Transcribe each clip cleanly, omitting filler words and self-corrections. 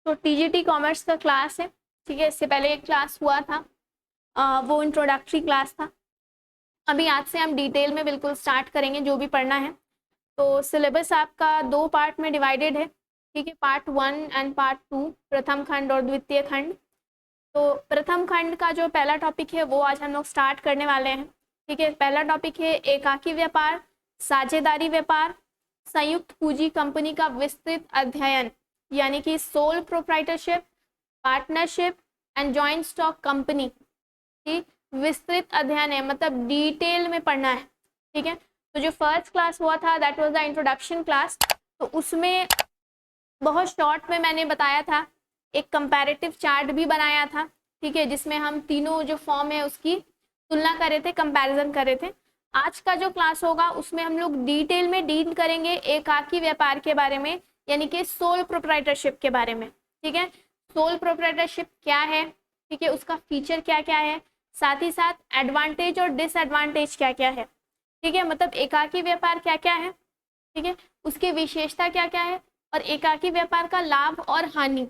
तो TGT commerce का class है, ठीक है। इससे पहले एक क्लास हुआ था, वो इंट्रोडक्टरी क्लास था। अभी आज से हम डिटेल में बिल्कुल स्टार्ट करेंगे जो भी पढ़ना है। तो सिलेबस आपका 2 पार्ट में डिवाइडेड है, ठीक है। पार्ट 1 एंड पार्ट 2, प्रथम खंड और द्वितीय खंड। तो प्रथम खंड का जो पहला टॉपिक है वो आज हम लोग स्टार्ट करने वाले हैं, ठीक है। पहला टॉपिक है एकाकी व्यापार, साझेदारी व्यापार, संयुक्त पूंजी कंपनी का विस्तृत अध्ययन, यानी कि sole proprietorship, partnership and joint stock company की विस्तृत अध्ययन है, मतलब डिटेल में पढ़ना है, ठीक है। तो जो फर्स्ट क्लास हुआ था that was the introduction class, तो उसमें बहुत शॉर्ट में मैंने बताया था, एक कंपैरेटिव चार्ट भी बनाया था, ठीक है, जिसमें हम तीनों जो फॉर्म है उसकी तुलना कर रहे थे, कंपैरिजन कर रहे थे। आज का जो क्लास होगा उसमें हम लोग डिटेल में डील करेंगे एकाकी व्यापार के बारे में, यानी कि सोल प्रोप्राइटरशिप के बारे में, ठीक है। सोल प्रोप्राइटरशिप क्या है, ठीक है, उसका फीचर क्या क्या है, साथ ही साथ एडवांटेज और डिसएडवांटेज क्या क्या है, ठीक है। मतलब एकाकी व्यापार क्या क्या है, ठीक है, उसकी विशेषता क्या क्या है, और एकाकी व्यापार का लाभ और हानि,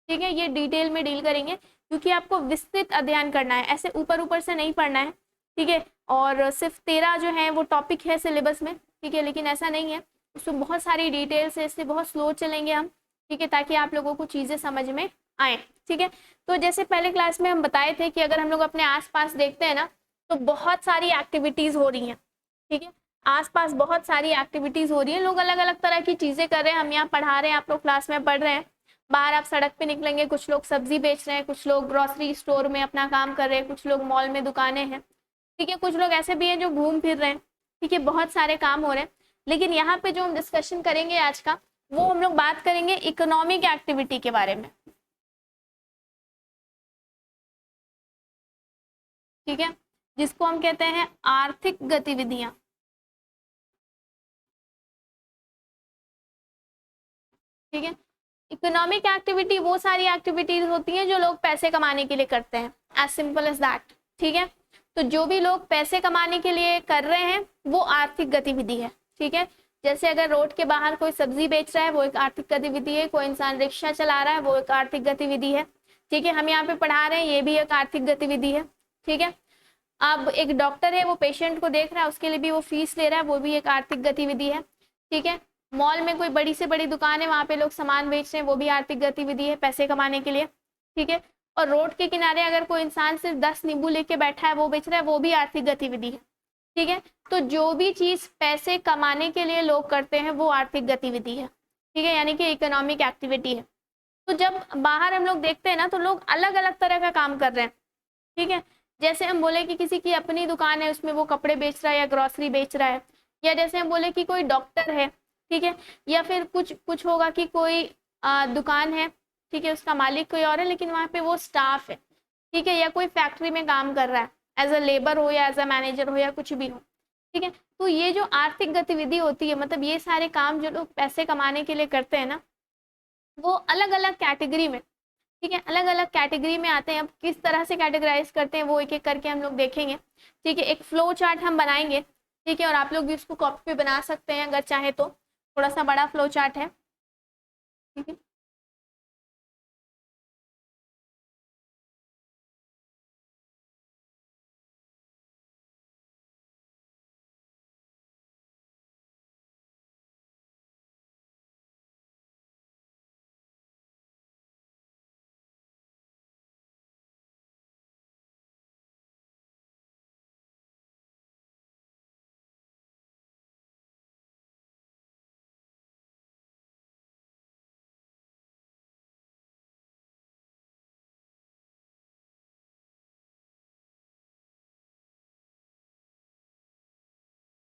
ठीक है, ये डिटेल में डील करेंगे, क्योंकि आपको विस्तृत अध्ययन करना है, ऐसे ऊपर ऊपर से नहीं पढ़ना है, ठीक है। और सिर्फ 13 जो है वो टॉपिक है सिलेबस में, ठीक है, लेकिन ऐसा नहीं है, उसमें बहुत सारी डिटेल्स है, इससे बहुत स्लो चलेंगे हम, ठीक है, ताकि आप लोगों को चीज़ें समझ में आए, ठीक है। तो जैसे पहले क्लास में हम बताए थे कि अगर हम लोग अपने आसपास देखते हैं ना, तो बहुत सारी एक्टिविटीज़ हो रही हैं, ठीक है। आसपास बहुत सारी एक्टिविटीज हो रही है, लोग अलग अलग तरह की चीजें कर रहे हैं, हम यहाँ पढ़ा रहे हैं, आप लोग क्लास में पढ़ रहे हैं। बाहर आप सड़क पे निकलेंगे, कुछ लोग सब्जी बेच रहे हैं, कुछ लोग ग्रोसरी स्टोर में अपना काम कर रहे हैं, कुछ लोग मॉल में दुकानें हैं, ठीक है, कुछ लोग ऐसे भी हैं जो घूम फिर रहे हैं, ठीक है, बहुत सारे काम हो रहे हैं। लेकिन यहाँ पे जो हम डिस्कशन करेंगे आज का, वो हम लोग बात करेंगे इकोनॉमिक एक्टिविटी के बारे में, ठीक है, जिसको हम कहते हैं आर्थिक गतिविधियां, ठीक है। इकोनॉमिक एक्टिविटी वो सारी एक्टिविटीज होती हैं जो लोग पैसे कमाने के लिए करते हैं, एज सिंपल एज दैट, ठीक है। तो जो भी लोग पैसे कमाने के लिए कर रहे हैं वो आर्थिक गतिविधि है, ठीक है। जैसे अगर रोड के बाहर कोई सब्जी बेच रहा है वो एक आर्थिक गतिविधि है, कोई इंसान रिक्शा चला रहा है वो एक आर्थिक गतिविधि है, ठीक है। हम यहाँ पे पढ़ा रहे हैं ये भी एक आर्थिक गतिविधि है, ठीक है। अब एक डॉक्टर है वो पेशेंट को देख रहा है, उसके लिए भी वो फीस ले रहा है, वो भी एक आर्थिक गतिविधि है, ठीक है। मॉल में कोई बड़ी से बड़ी दुकान है, वहां पे लोग सामान बेच रहे हैं, वो भी आर्थिक गतिविधि है पैसे कमाने के लिए, ठीक है। और रोड के किनारे अगर कोई इंसान सिर्फ 10 नींबू लेके बैठा है वो बेच रहा है, वो भी आर्थिक गतिविधि है, ठीक है। तो जो भी चीज पैसे कमाने के लिए लोग करते हैं वो आर्थिक गतिविधि है, ठीक है, यानी कि इकोनॉमिक एक्टिविटी है। तो जब बाहर हम लोग देखते हैं ना, तो लोग अलग अलग तरह का काम कर रहे हैं, ठीक है। जैसे हम बोले कि किसी की अपनी दुकान है, उसमें वो कपड़े बेच रहा है या ग्रोसरी बेच रहा है, या जैसे हम बोले कि कोई डॉक्टर है, ठीक है, या फिर कुछ कुछ होगा कि कोई दुकान है, ठीक है, उसका मालिक कोई और है लेकिन वहाँ पे वो स्टाफ है, ठीक है, या कोई फैक्ट्री में काम कर रहा है, एज अ लेबर हो या एज अ मैनेजर हो या कुछ भी हो, ठीक है। तो ये जो आर्थिक गतिविधि होती है, मतलब ये सारे काम जो लोग पैसे कमाने के लिए करते हैं ना, वो अलग अलग कैटेगरी में, ठीक है, अलग अलग कैटेगरी में आते हैं। अब किस तरह से कैटेगराइज करते हैं वो एक एक करके हम लोग देखेंगे, ठीक है। एक फ्लो चार्ट हम बनाएंगे, ठीक है, और आप लोग भी उसको कॉपी पे बना सकते हैं अगर चाहे तो, थोड़ा सा बड़ा फ्लो चार्ट है, ठीक है।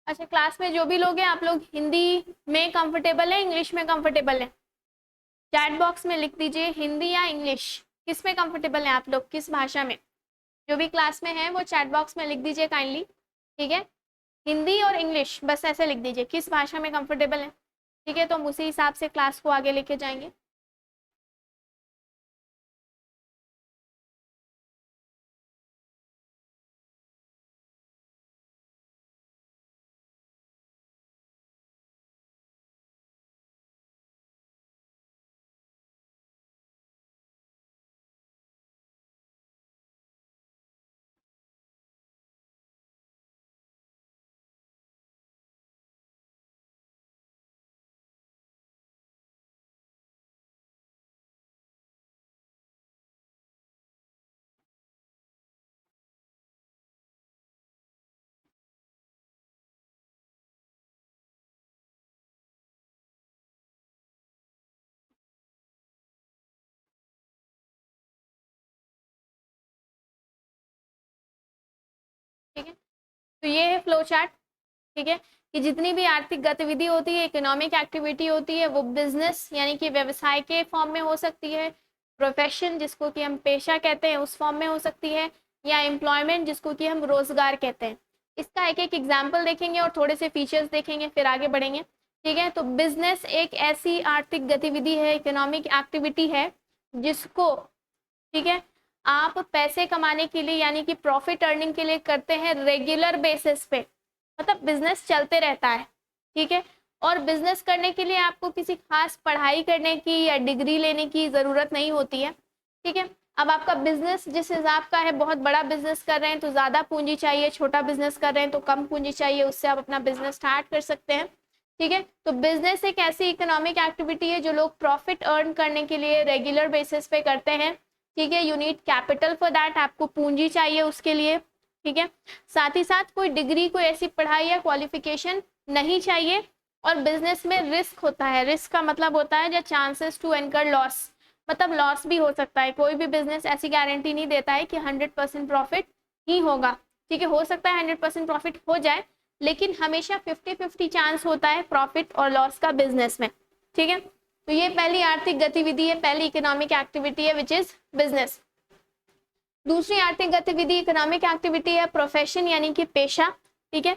अच्छा, क्लास में जो भी लोग हैं, आप लोग हिंदी में कंफर्टेबल है, इंग्लिश में कंफर्टेबल है? चैट बॉक्स में लिख दीजिए हिंदी या इंग्लिश, किस में कंफर्टेबल है आप लोग, किस भाषा में। जो भी क्लास में है वो चैट बॉक्स में लिख दीजिए काइंडली, ठीक है। हिंदी और इंग्लिश बस ऐसे लिख दीजिए, किस भाषा में कंफर्टेबल है, ठीक है। तो हम उसी हिसाब से क्लास को आगे लेके जाएंगे। ठीक है, तो ये है फ्लो चार्ट। ठीक है, कि जितनी भी आर्थिक गतिविधि होती है, इकोनॉमिक एक्टिविटी होती है, वो बिजनेस यानी कि व्यवसाय के फॉर्म में हो सकती है, प्रोफेशन जिसको कि हम पेशा कहते हैं उस फॉर्म में हो सकती है, या एम्प्लॉयमेंट जिसको कि हम रोजगार कहते हैं। इसका एक एक एग्जाम्पल देखेंगे और थोड़े से फीचर्स देखेंगे, फिर आगे बढ़ेंगे। ठीक है, तो बिजनेस एक ऐसी आर्थिक गतिविधि है, इकोनॉमिक एक्टिविटी है जिसको, ठीक है, आप पैसे कमाने के लिए यानी कि प्रॉफिट अर्निंग के लिए करते हैं रेगुलर बेसिस पे, मतलब बिजनेस चलते रहता है। ठीक है, और बिजनेस करने के लिए आपको किसी खास पढ़ाई करने की या डिग्री लेने की जरूरत नहीं होती है। ठीक है, अब आपका बिजनेस जिस हिसाब का है, बहुत बड़ा बिजनेस कर रहे हैं तो ज्यादा पूंजी चाहिए, छोटा बिजनेस कर रहे हैं तो कम पूंजी चाहिए, उससे आप अपना बिजनेस स्टार्ट कर सकते हैं। ठीक है, तो बिजनेस एक ऐसी इकोनॉमिक एक्टिविटी है जो लोग प्रॉफिट अर्न करने के लिए रेगुलर बेसिस पे करते हैं। ठीक है, you need capital for that, आपको पूंजी चाहिए उसके लिए। ठीक है, साथ ही साथ कोई डिग्री, कोई ऐसी पढ़ाई या क्वालिफिकेशन नहीं चाहिए। और बिजनेस में रिस्क होता है, रिस्क का मतलब होता है चांसेस टू इनकर लॉस, मतलब लॉस भी हो सकता है। कोई भी बिजनेस ऐसी गारंटी नहीं देता है कि 100% प्रॉफिट ही होगा। ठीक है, हो सकता है 100% प्रॉफिट हो जाए, लेकिन हमेशा 50-50 चांस होता है प्रॉफिट और लॉस का बिजनेस में। ठीक है, तो ये पहली आर्थिक गतिविधि है, पहली इकोनॉमिक एक्टिविटी है विच इज बिजनेस। दूसरी आर्थिक गतिविधि इकोनॉमिक एक्टिविटी है प्रोफेशन यानी कि पेशा। ठीक है,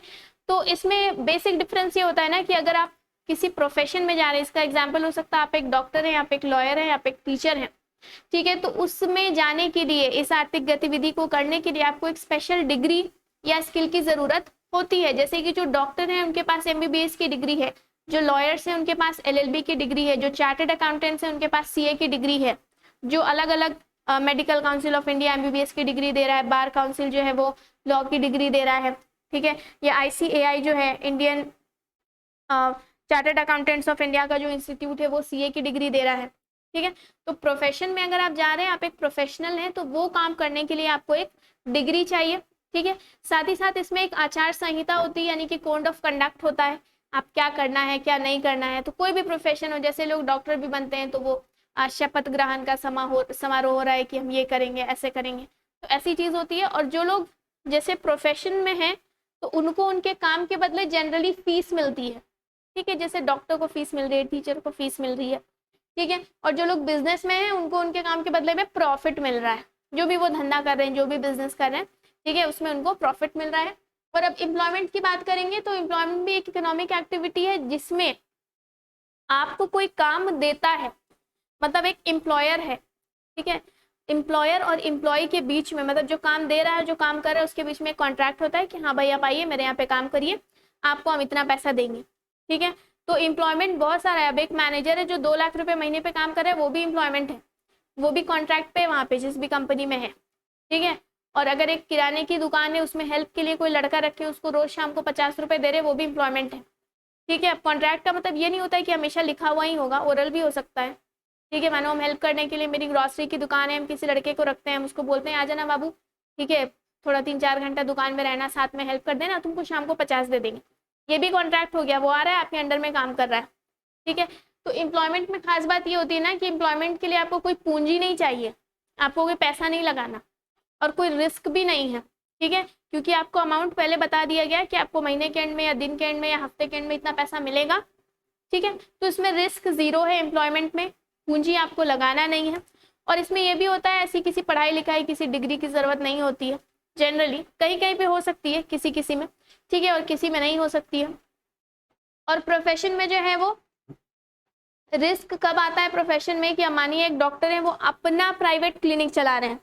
तो इसमें बेसिक डिफरेंस ये होता है ना कि अगर आप किसी प्रोफेशन में जा रहे हैं, इसका एग्जांपल हो सकता है आप एक डॉक्टर हैं, आप एक लॉयर हैं, आप एक टीचर हैं। ठीक है, तो उसमें जाने के लिए, इस आर्थिक गतिविधि को करने के लिए आपको एक स्पेशल डिग्री या स्किल की जरूरत होती है। जैसे कि जो डॉक्टर हैं उनके पास MBBS की डिग्री है, जो लॉयर्स हैं उनके पास LLB की डिग्री है, जो चार्टर्ड अकाउंटेंट्स हैं उनके पास CA की डिग्री है, जो अलग अलग medical council of India MBBS की डिग्री दे रहा है, बार काउंसिल जो है वो लॉ की डिग्री दे रहा है। ठीक है, या ICAI जो है Indian chartered accountants of India का जो इंस्टीट्यूट है वो CA की डिग्री दे रहा है। ठीक है, तो प्रोफेशन में अगर आप जा रहे हैं, आप एक प्रोफेशनल हैं, तो वो काम करने के लिए आपको एक डिग्री चाहिए। ठीक है, साथ ही साथ इसमें एक आचार संहिता होती है, यानी कि कोड ऑफ कंडक्ट होता है, आप क्या करना है क्या नहीं करना है। तो कोई भी प्रोफेशन हो, जैसे लोग डॉक्टर भी बनते हैं तो वो शपथ ग्रहण का समारोह हो रहा है कि हम ये करेंगे, ऐसे करेंगे, तो ऐसी चीज होती है। और जो लोग जैसे प्रोफेशन में हैं तो उनको उनके काम के बदले जनरली फीस मिलती है। ठीक है, जैसे डॉक्टर को फीस मिल रही है, टीचर को फीस मिल रही है। ठीक है, और जो लोग बिजनेस में हैं उनको उनके काम के बदले में प्रॉफिट मिल रहा है, जो भी वो धंधा कर रहे हैं, जो भी बिजनेस कर रहे हैं। ठीक है, उसमें उनको प्रॉफिट मिल रहा है। और अब एम्प्लॉयमेंट की बात करेंगे तो एम्प्लॉयमेंट भी एक इकोनॉमिक एक्टिविटी है जिसमें आपको कोई काम देता है, मतलब एक एम्प्लॉयर है। ठीक है, एम्प्लॉयर और एम्प्लॉय के बीच में, मतलब जो काम दे रहा है जो काम कर रहा है उसके बीच में एक कॉन्ट्रैक्ट होता है कि हाँ भाई आप आइए मेरे यहाँ पे काम करिए, आपको हम इतना पैसा देंगे। ठीक है, तो एम्प्लॉयमेंट बहुत सारा है। अब एक मैनेजर है जो 2 लाख रुपए महीने पे काम कर रहा है, वो भी एम्प्लॉयमेंट है, वो भी कॉन्ट्रैक्ट पे वहाँ पे जिस भी कंपनी में है। ठीक है, और अगर एक किराने की दुकान है उसमें हेल्प के लिए कोई लड़का रखे, उसको रोज शाम को 50 रुपए दे रहे, वो भी एम्प्लॉयमेंट है। ठीक है, अब कॉन्ट्रैक्ट का मतलब ये नहीं होता है कि हमेशा लिखा हुआ ही होगा, ओरल भी हो सकता है। ठीक है, मानो हम हेल्प करने के लिए, मेरी ग्रॉसरी की दुकान है, हम किसी लड़के को रखते हैं, हम उसको बोलते हैं आ जाना बाबू, ठीक है थोड़ा 3-4 घंटा दुकान में रहना, साथ में हेल्प कर देना, तुमको शाम को 50 दे देंगे। ये भी कॉन्ट्रैक्ट हो गया, वो आ रहा है आपके अंडर में काम कर रहा है। ठीक है, तो एम्प्लॉयमेंट में खास बात ये होती है ना कि एम्प्लॉयमेंट के लिए आपको कोई पूंजी नहीं चाहिए, आपको कोई पैसा नहीं लगाना और कोई रिस्क भी नहीं है। ठीक है, क्योंकि आपको अमाउंट पहले बता दिया गया कि आपको महीने के एंड में या दिन के एंड में या हफ्ते के एंड में इतना पैसा मिलेगा। ठीक है, तो इसमें रिस्क जीरो है, एम्प्लॉयमेंट में पूंजी आपको लगाना नहीं है। और इसमें यह भी होता है ऐसी किसी पढ़ाई लिखाई किसी डिग्री की जरूरत नहीं होती है, जनरली कहीं कहीं पे हो सकती है किसी किसी में। ठीक है, और किसी में नहीं हो सकती है। और प्रोफेशन में जो है वो रिस्क कब आता है प्रोफेशन में, कि मानिए एक डॉक्टर है, वो अपना प्राइवेट क्लिनिक चला रहे हैं,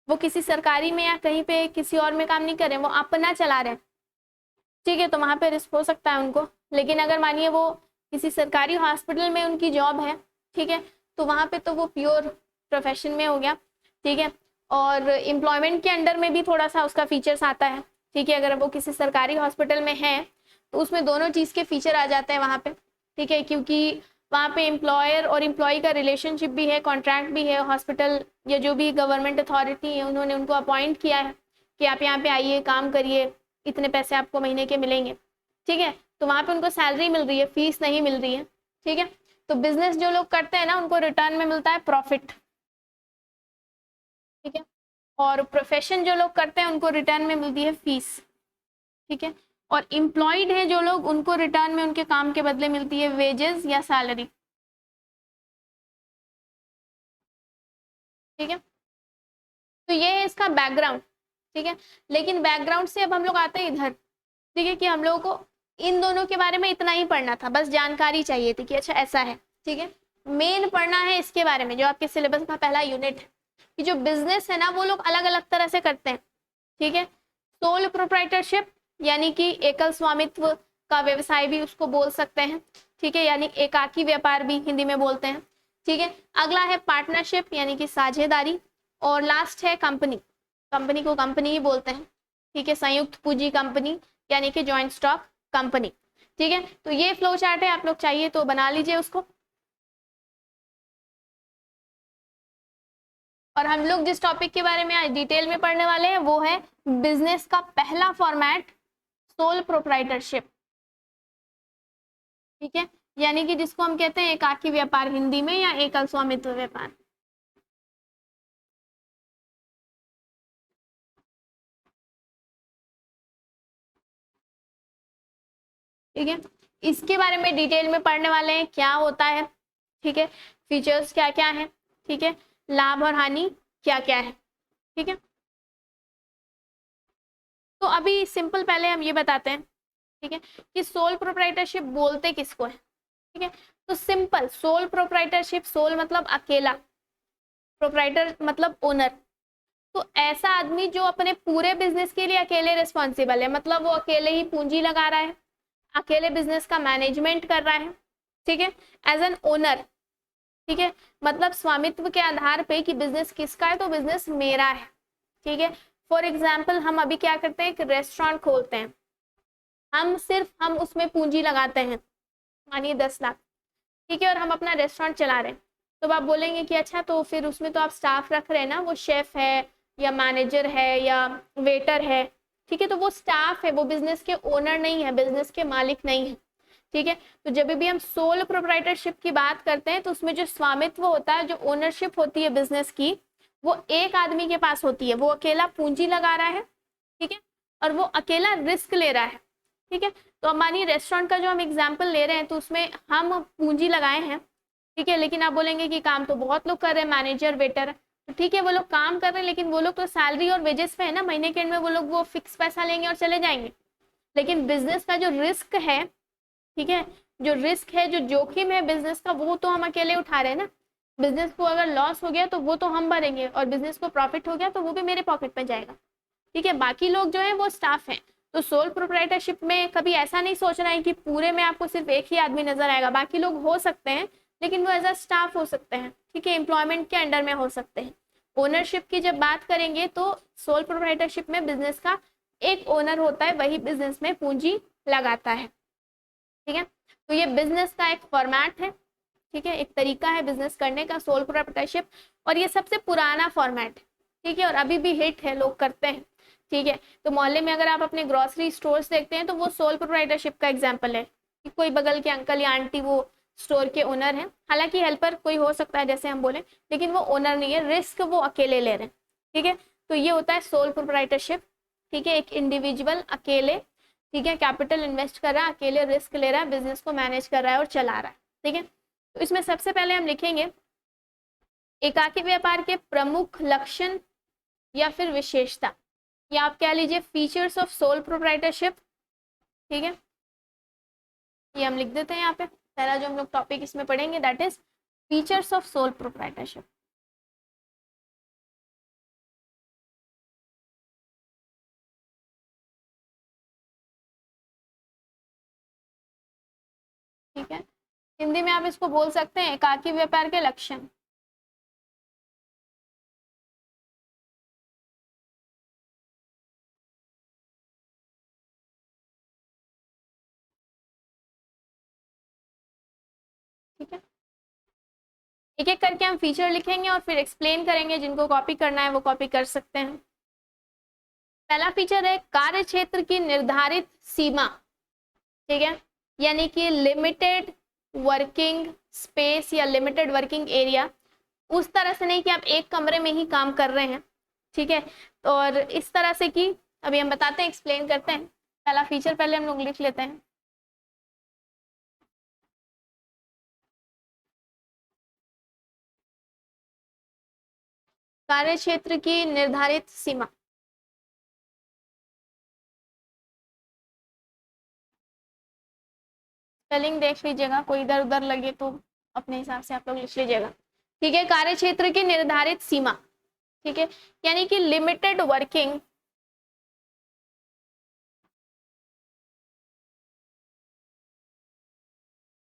वो किसी सरकारी में या कहीं पे किसी और में काम नहीं कर रहे हैं, वो अपना चला रहे हैं। ठीक है, तो वहां पे रिस्क हो सकता है उनको। लेकिन अगर मानिए वो किसी सरकारी हॉस्पिटल में उनकी जॉब है, ठीक है, तो वहां पे तो वो प्योर प्रोफेशन में हो गया। ठीक है, और एम्प्लॉयमेंट के अंडर में भी थोड़ा सा उसका फीचर्स आता है। ठीक है, अगर वो किसी सरकारी हॉस्पिटल में है तो उसमें दोनों चीज के फीचर आ जाते हैं वहां पे। ठीक है, क्योंकि वहाँ पे एम्प्लॉयर और एम्प्लॉय का रिलेशनशिप भी है, कॉन्ट्रैक्ट भी है, हॉस्पिटल या जो भी गवर्नमेंट अथॉरिटी है उन्होंने उनको अपॉइंट किया है कि आप यहाँ पे आइए काम करिए, इतने पैसे आपको महीने के मिलेंगे। ठीक है, तो वहाँ पे उनको सैलरी मिल रही है, फीस नहीं मिल रही है। ठीक है, तो बिजनेस जो लोग करते हैं ना उनको रिटर्न में मिलता है प्रॉफिट। ठीक है, और प्रोफेशन जो लोग करते हैं उनको रिटर्न में मिलती है फीस, ठीक है। और एम्प्लॉयड है जो लोग, उनको रिटर्न में उनके काम के बदले मिलती है वेजेस या सैलरी, ठीक है। तो ये है इसका बैकग्राउंड, ठीक है। लेकिन बैकग्राउंड से अब हम लोग आते हैं इधर, ठीक है, कि हम लोगों को इन दोनों के बारे में इतना ही पढ़ना था, बस जानकारी चाहिए थी कि अच्छा ऐसा है, ठीक है। मेन पढ़ना है इसके बारे में जो आपके सिलेबस का पहला यूनिट है, कि जो बिजनेस है ना वो लोग अलग अलग तरह से करते हैं, ठीक है। सोल प्रोप्राइटरशिप यानी कि एकल स्वामित्व का व्यवसाय भी उसको बोल सकते हैं, ठीक है, यानी एकाकी व्यापार भी हिंदी में बोलते हैं, ठीक है। अगला है पार्टनरशिप यानी कि साझेदारी, और लास्ट है कंपनी, कंपनी को कंपनी ही बोलते हैं, ठीक है, संयुक्त पूंजी कंपनी यानी कि जॉइंट स्टॉक कंपनी, ठीक है। तो ये फ्लो चार्ट है, आप लोग चाहिए तो बना लीजिए उसको। और हम लोग जिस टॉपिक के बारे में आज डिटेल में पढ़ने वाले हैं वो है बिजनेस का पहला फॉर्मेट, सोल प्रोप्राइटरशिप, ठीक है, यानी कि जिसको हम कहते हैं एकाकी व्यापार हिंदी में, या एकल स्वामित्व व्यापार। ठीक है, इसके बारे में डिटेल में पढ़ने वाले हैं, क्या होता है, ठीक है, फीचर्स क्या क्या है, ठीक है, लाभ और हानि क्या क्या है, ठीक है। तो अभी सिंपल पहले हम ये बताते हैं, ठीक है, कि सोल प्रोप्राइटरशिप बोलते किसको है, ठीक है। तो सिंपल, सोल प्रोप्राइटरशिप, सोल मतलब अकेला, प्रोप्राइटर मतलब ओनर, तो ऐसा आदमी जो अपने पूरे बिजनेस के लिए अकेले रिस्पॉन्सिबल है, मतलब वो अकेले ही पूंजी लगा रहा है, अकेले बिजनेस का मैनेजमेंट कर रहा है, ठीक है, एज एन ओनर, ठीक है, मतलब स्वामित्व के आधार पे कि बिजनेस किसका है, तो बिजनेस मेरा है, ठीक है। फॉर एग्जाम्पल हम अभी क्या करते हैं, एक रेस्टोरेंट खोलते हैं, हम उसमें पूंजी लगाते हैं, मानिए 10 लाख, ठीक है, और हम अपना रेस्टोरेंट चला रहे हैं। तो आप बोलेंगे कि अच्छा तो फिर उसमें तो आप स्टाफ रख रहे हैं ना, वो शेफ है या मैनेजर है या वेटर है, ठीक है, तो वो स्टाफ है, वो बिजनेस के ओनर नहीं है, बिजनेस के मालिक नहीं है, ठीक है। तो जब भी हम सोल प्रोप्राइटरशिप की बात करते हैं तो उसमें जो स्वामित्व होता है, जो ओनरशिप होती है बिजनेस की, वो एक आदमी के पास होती है, वो अकेला पूंजी लगा रहा है, ठीक है, और वो अकेला रिस्क ले रहा है, ठीक है। तो अब मानिए रेस्टोरेंट का जो हम एग्जाम्पल ले रहे हैं, तो उसमें हम पूंजी लगाए हैं, ठीक है, लेकिन आप बोलेंगे कि काम तो बहुत लोग कर रहे हैं, मैनेजर वेटर, तो ठीक है वो लोग काम कर रहे हैं, लेकिन वो लोग तो सैलरी और वेजेस पे है ना, महीने के एंड में वो लोग वो फिक्स पैसा लेंगे और चले जाएंगे। लेकिन बिजनेस का जो रिस्क है, ठीक है, जो रिस्क है, जो जोखिम है बिजनेस का, वो तो हम अकेले उठा रहे हैं ना। बिजनेस को अगर लॉस हो गया तो वो तो हम भरेंगे, और बिजनेस को प्रॉफिट हो गया तो वो भी मेरे पॉकेट में जाएगा, ठीक है। बाकी लोग जो है वो स्टाफ है। तो सोल प्रोप्राइटरशिप में कभी ऐसा नहीं सोचना है कि पूरे में आपको सिर्फ एक ही आदमी नजर आएगा, बाकी लोग हो सकते हैं, लेकिन वो एज अ स्टाफ हो सकते हैं, ठीक है, एम्प्लॉयमेंट के अंडर में हो सकते हैं। ओनरशिप की जब बात करेंगे तो सोल प्रोप्राइटरशिप में बिजनेस का एक ओनर होता है, वही बिजनेस में पूंजी लगाता है, ठीक है। तो ये बिजनेस का एक फॉर्मेट है, ठीक है, एक तरीका है बिजनेस करने का, सोल प्रोप्राइटरशिप, और ये सबसे पुराना फॉर्मेट है, ठीक है, और अभी भी हिट है, लोग करते हैं, ठीक है। तो मोहल्ले में अगर आप अपने ग्रोसरी स्टोर्स देखते हैं तो वो सोल प्रोप्राइटरशिप का एग्जांपल है, कि कोई बगल के अंकल या आंटी वो स्टोर के ओनर हैं, हालांकि हेल्पर कोई हो सकता है जैसे हम बोले, लेकिन वो ओनर नहीं है, रिस्क वो अकेले ले रहे हैं, ठीक है। तो ये होता है सोल प्रोप्राइटरशिप, ठीक है, एक इंडिविजुअल अकेले, ठीक है, कैपिटल इन्वेस्ट कर रहा है, अकेले रिस्क ले रहा है, बिजनेस को मैनेज कर रहा है और चला रहा है, ठीक है। तो इसमें सबसे पहले हम लिखेंगे एकाकी व्यापार के प्रमुख लक्षण या फिर विशेषता, या आप कह लीजिए फीचर्स ऑफ सोल प्रोप्राइटरशिप, ठीक है, ये हम लिख देते हैं यहाँ पे। पहला जो हम लोग टॉपिक इसमें पढ़ेंगे that is features of sole proprietorship, ठीक है। हिंदी में आप इसको बोल सकते हैं एकाकी व्यापार के लक्षण, ठीक है। एक एक करके हम फीचर लिखेंगे और फिर एक्सप्लेन करेंगे, जिनको कॉपी करना है वो कॉपी कर सकते हैं। पहला फीचर है कार्य क्षेत्र की निर्धारित सीमा, ठीक है, यानी कि लिमिटेड वर्किंग स्पेस या लिमिटेड वर्किंग एरिया, उस तरह से नहीं कि आप एक कमरे में ही काम कर रहे हैं, ठीक है। तो और इस तरह से कि अभी हम बताते हैं, एक्सप्लेन करते हैं। पहला फीचर पहले हम लोग लिख लेते हैं। कार्य क्षेत्र की निर्धारित सीमा। स्पेलिंग देख लीजिएगा, कोई इधर उधर लगे तो अपने हिसाब से आप लोग लिख लीजिएगा। ठीक है, कार्य क्षेत्र की निर्धारित सीमा। ठीक है, यानी कि लिमिटेड वर्किंग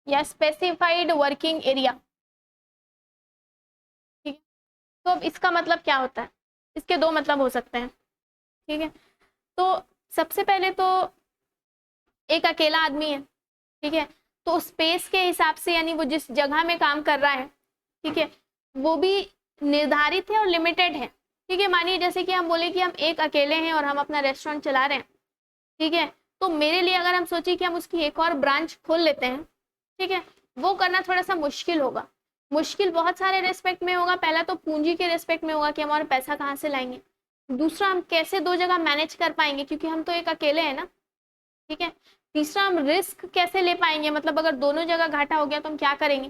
या स्पेसिफाइड वर्किंग एरिया। ठीक है, तो अब इसका मतलब क्या होता है? इसके दो मतलब हो सकते हैं। ठीक है, तो सबसे पहले तो एक अकेला आदमी है, ठीक है, तो स्पेस के हिसाब से यानी वो जिस जगह में काम कर रहा है, ठीक है, वो भी निर्धारित है और लिमिटेड है। ठीक है, मानिए जैसे कि हम बोले कि हम एक अकेले हैं और हम अपना रेस्टोरेंट चला रहे हैं। ठीक है, तो मेरे लिए अगर हम सोचे कि हम उसकी एक और ब्रांच खोल लेते हैं, ठीक है, वो करना थोड़ा सा मुश्किल होगा। मुश्किल बहुत सारे रेस्पेक्ट में होगा। पहला तो पूंजी के रेस्पेक्ट में होगा कि हमारा पैसा कहाँ से लाएंगे। दूसरा, हम कैसे दो जगह मैनेज कर पाएंगे क्योंकि हम तो एक अकेले हैं ना। ठीक है, तीसरा, हम रिस्क कैसे ले पाएंगे, मतलब अगर दोनों जगह घाटा हो गया तो हम क्या करेंगे।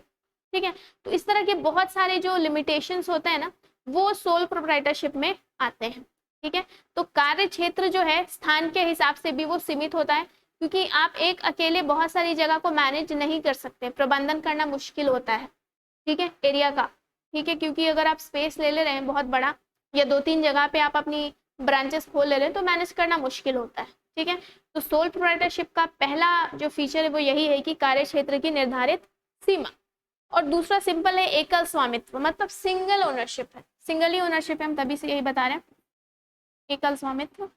ठीक है, तो इस तरह के बहुत सारे जो लिमिटेशंस होते हैं ना, वो सोल प्रोप्राइटरशिप में आते हैं। ठीक है, तो कार्य क्षेत्र जो है स्थान के हिसाब से भी वो सीमित होता है, क्योंकि आप एक अकेले बहुत सारी जगह को मैनेज नहीं कर सकते, प्रबंधन करना मुश्किल होता है। ठीक है, एरिया का। ठीक है, क्योंकि अगर आप स्पेस ले रहे हैं बहुत बड़ा या दो तीन जगह पे आप अपनी ब्रांचेस खोल ले रहे हैं तो मैनेज करना मुश्किल होता है। ठीक है, तो सोल प्रोप्राइटरशिप का पहला जो फीचर है वो यही है कि कार्य क्षेत्र की निर्धारित सीमा। और दूसरा सिंपल है एकल स्वामित्व, मतलब सिंगल ओनरशिप है। सिंगल ही ओनरशिप है, हम तभी से यही बता रहे हैं, एकल स्वामित्व।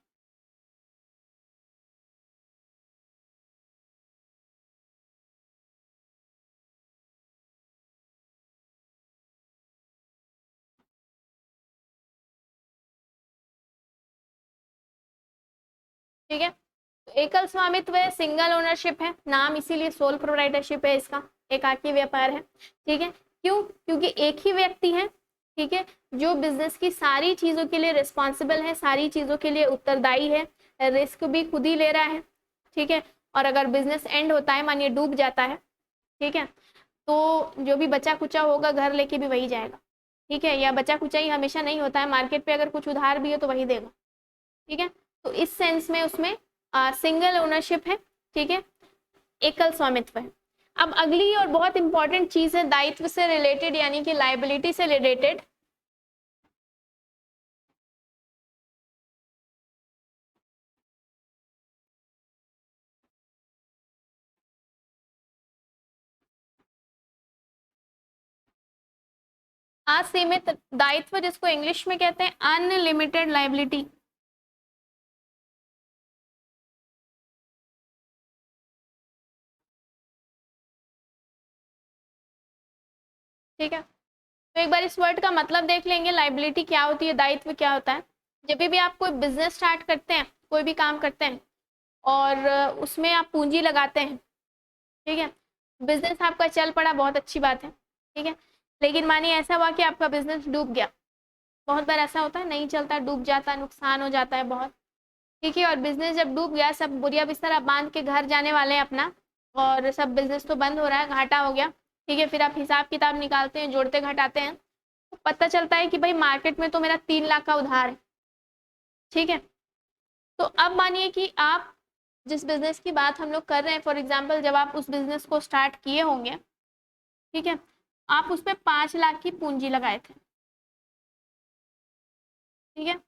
ठीक है, तो एकल स्वामित्व है, सिंगल ओनरशिप है, नाम इसीलिए सोल प्रोप्राइटरशिप है इसका, एकाकी व्यापार है। ठीक है, क्यों? क्योंकि एक ही व्यक्ति है, ठीक है, जो बिजनेस की सारी चीजों के लिए रिस्पॉन्सिबल है, सारी चीजों के लिए उत्तरदायी है, रिस्क भी खुद ही ले रहा है। ठीक है, और अगर बिजनेस एंड होता है, मानिए डूब जाता है, ठीक है, तो जो भी बचा कुचा होगा घर लेके भी वही जाएगा। ठीक है, या बचा कुचा ही हमेशा नहीं होता है, मार्केट पे अगर कुछ उधार भी हो तो वही देगा। ठीक है, तो इस सेंस में उसमें सिंगल ओनरशिप है। ठीक है, एकल स्वामित्व है। अब अगली और बहुत इंपॉर्टेंट चीज है दायित्व से रिलेटेड, यानी कि लाइबिलिटी से रिलेटेड। असीमित दायित्व, जिसको इंग्लिश में कहते हैं अनलिमिटेड लाइबिलिटी। ठीक है, तो एक बार इस वर्ड का मतलब देख लेंगे, लाइबिलिटी क्या होती है, दायित्व क्या होता है। जब भी आप कोई बिजनेस स्टार्ट करते हैं, कोई भी काम करते हैं और उसमें आप पूंजी लगाते हैं, ठीक है, बिजनेस आपका चल पड़ा, बहुत अच्छी बात है। ठीक है, लेकिन मानिए ऐसा हुआ कि आपका बिजनेस डूब गया। बहुत बार ऐसा होता है, नहीं चलता, डूब जाता है, नुकसान हो जाता है बहुत। ठीक है, और बिजनेस जब डूब गया, सब बोरिया बिस्तर बांध के घर जाने वाले हैं अपना, और सब बिजनेस तो बंद हो रहा है, घाटा हो गया। ठीक है, फिर आप हिसाब किताब निकालते हैं, जोड़ते घटाते हैं, तो पता चलता है कि भाई मार्केट में तो मेरा 3 लाख का उधार है। ठीक है, तो अब मानिए कि आप जिस बिजनेस की बात हम लोग कर रहे हैं, फॉर एग्जाम्पल जब आप उस बिजनेस को स्टार्ट किए होंगे, ठीक है, आप उसमें 5 लाख की पूंजी लगाए थे। ठीक है,